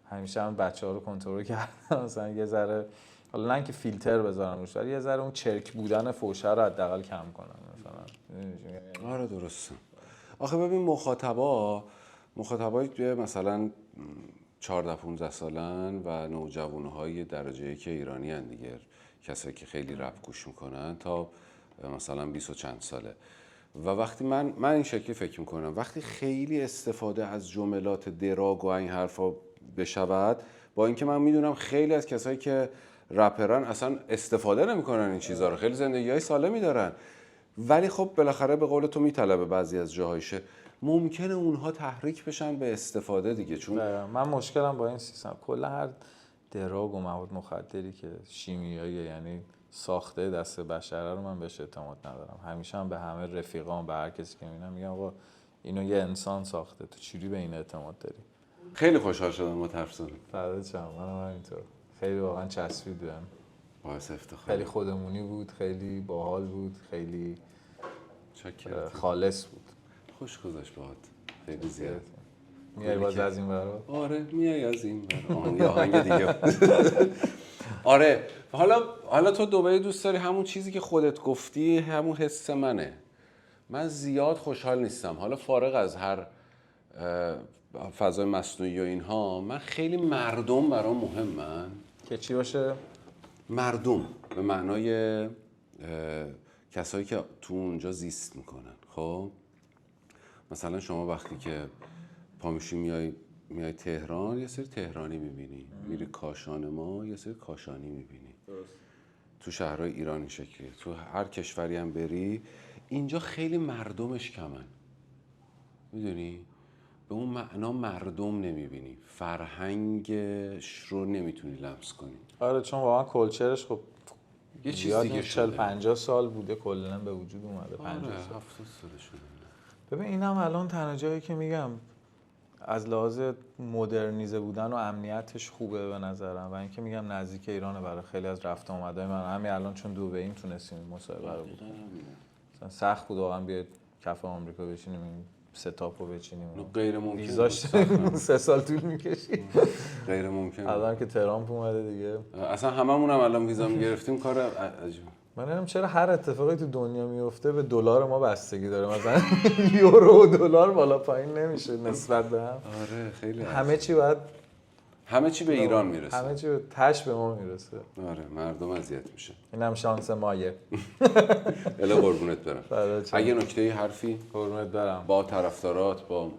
همیشه هم بچه‌ها رو کنترل کردم مثلا یه ذره، حالا نه اینکه فیلتر بذارم روش، ولی یه ذره اون چرک بودن فوشه رو حداقل کم کنم مثلا. آره درسته. آخه ببین مخاطبای مثلا 14-15 سالن و نوجوانهای درجه که ایرانی هن دیگه، کسایی که خیلی رپ گوش میکنن تا مثلا 20 و چند ساله. و وقتی من این شکلی فکر میکنم، وقتی خیلی استفاده از جملات دراگ و این حرفا بشود، با اینکه من میدونم خیلی از کسایی که رپرن اصلا استفاده نمیکنن این چیزها رو، خیلی زندگی‌های سالمی دارن، ولی خب بالاخره به قول تو میطلبه بعضی از جاهایشه، ممکنه اونها تحریک بشن به استفاده دیگه. چون من مشکلم با این سیستم، کلا هر دراگ و مواد مخدری که شیمیایی یعنی ساخته دست بشره رو من بهش اعتماد ندارم. همیشه هم به همه رفیقام، به هر کسی که میبینم میگم آقا اینو یه انسان ساخته، تو چجوری به این اعتماد داری؟ خیلی خوشحال شدم با حرف زدن. فدات شم، منم همینطور. خیلی واقعا چسبید بهم. باعث افتخار. خیلی خودمونی بود، خیلی باحال بود، خیلی چاکرم. خالص بود. خوش گذشت باهات. خیلی زیاد. میای باز از این برا؟ آره میای از این برا. یه آهنگ دیگه. آره حالا تو دبی دوست داری، همون چیزی که خودت گفتی همون حس منه. من زیاد خوشحال نیستم، حالا فارغ از هر فضای مصنوعی و اینها، من خیلی مردم برام مهمن. که چی باشه؟ مردم به معنای کسایی که تو اونجا زیست میکنن. خب مثلا شما وقتی که پا میشی میای تهران، یه سری تهرانی میبینی، میری کاشان ما یه سری کاشانی میبینی. تو شهرهای ایران این شکلیه، تو هر کشوری هم بری اینجا خیلی مردمش کمن، میدونی؟ به اون معنا مردم نمیبینی، فرهنگش رو نمیتونی لمس کنی. آره چون واقعا کلچرش خب یه چیز دیگه شده، 40-50 سال بوده کلا به وجود اومده. 50 آره سال 70 سال شده. ببین اینم الان تنها جایی که میگم از لحاظ مدرنیزه بودن و امنیتش خوبه به نظرم، و اینکه میگم نزدیک ایرانه برای خیلی از رفت آمدهای من. همین الان چون دبی تونستیم مصاحبه رو بود، مثلا سخت بود واقعا بیاد کف آمریکا بشینیم این ستاپو بچینیم، غیر ممکن ویزاش 3 سال طول میکشید. غیر ممکن. الان که ترامپ اومده دیگه اصلا هممون هم الان ویزا میگرفتیم، کار عجیبه. من نمیدونم چرا هر اتفاقی تو دنیا میفته به دلار ما بستگی داره، مثلا یورو و دلار بالا پایین نمیشه نسبت به هم. آره خیلی همه چی به ایران میرسه، همه چی به تش به ما میرسه. آره مردم اذیت میشه. اینم شانس مایه. الا قربونت برم. اگه نکته حرفی قربونت برم با طرفدارات با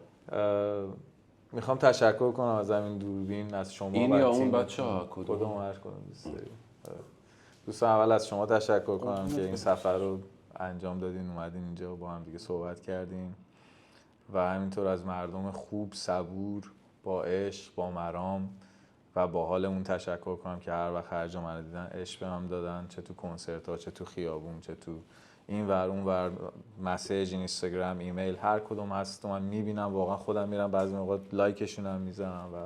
میخوام تشکر کنم از همین دوربین، از شما این یا اون بچه‌ها کدوم هر کدوم دوست داری. دوستان اول از شما تشکر کنم که این سفر رو انجام دادین، اومدین اینجا با هم دیگه صحبت کردین، و همینطور از مردم خوب، صبور، با عشق، با مرام و با حالمون تشکر کنم که هر وقت هر جا منو دیدن عشق بهم دادن، چه تو کنسرت ها، چه تو خیابون، چه تو این ور اون ور، مسیج، اینستاگرام، ایمیل، هر کدوم هست من میبینم، واقعا خودم میرم بعضی موقع لایکشون هم میزنم، و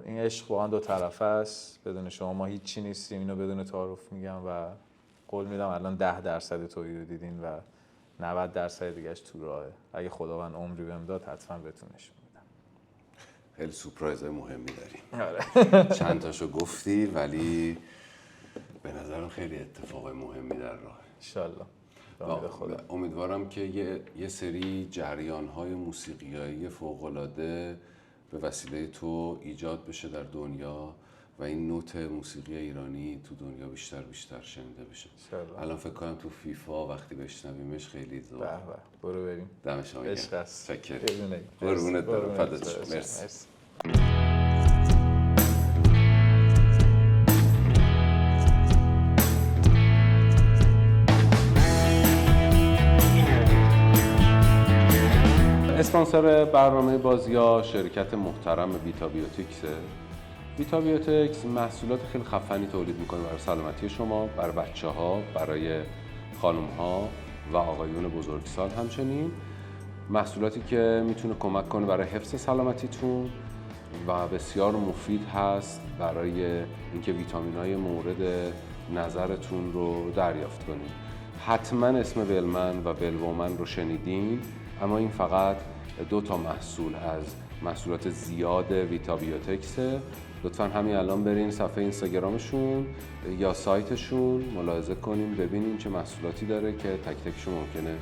این عشق واقعا دو طرفه است. بدون شما ما هیچی نیستیم، اینو بدون تعارف میگم، و قول میدم الان 10% تویی رو دیدین و 90% دیگهش تو راهه. اگه خداوند عمری بهم داد حتما بهتون نشون میدم. خیلی سورپرایزهای مهمی داریم. آره. چند تاشو گفتی ولی به نظرم خیلی اتفاقای مهمی در راه. انشالله. امیدوارم که یه سری جریان‌های موسیقیایی فوق‌العاده به وسیله تو ایجاد بشه در دنیا و این نوت موسیقی ایرانی تو دنیا بیشتر شنیده بشه. الان فکر کنم تو فیفا وقتی بشنویمش خیلی زود. برو بریم. دم شما گرم. عشق است. شکر. قربونت برم. فدات شم. مرسی. اسپانسر برنامه بازی‌ها شرکت محترم ویتا بیوتیکسه. ویتا بیوتیکس محصولات خیلی خفنی تولید میکنه برای سلامتی شما، برای بچه‌ها، برای خانم‌ها و آقایون بزرگسال همچنین. محصولاتی که میتونه کمک کنه برای حفظ سلامتیتون و بسیار مفید هست برای اینکه ویتامین‌های مورد نظرتون رو دریافت کنید. حتما اسم ولمن و ولومن رو شنیدین، اما این فقط 2 محصول از محصولات زیاد ویتابیوتکسه. لطفاً همین الان برین صفحه اینستاگرامشون یا سایتشون ملاحظه کنین ببینین چه محصولاتی داره که تک تکشون ممکنه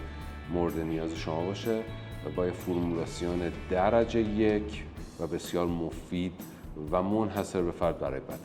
مورد نیاز شما باشه و با فرمولاسیون درجه 1 و بسیار مفید و منحصر به فرد برای بدن.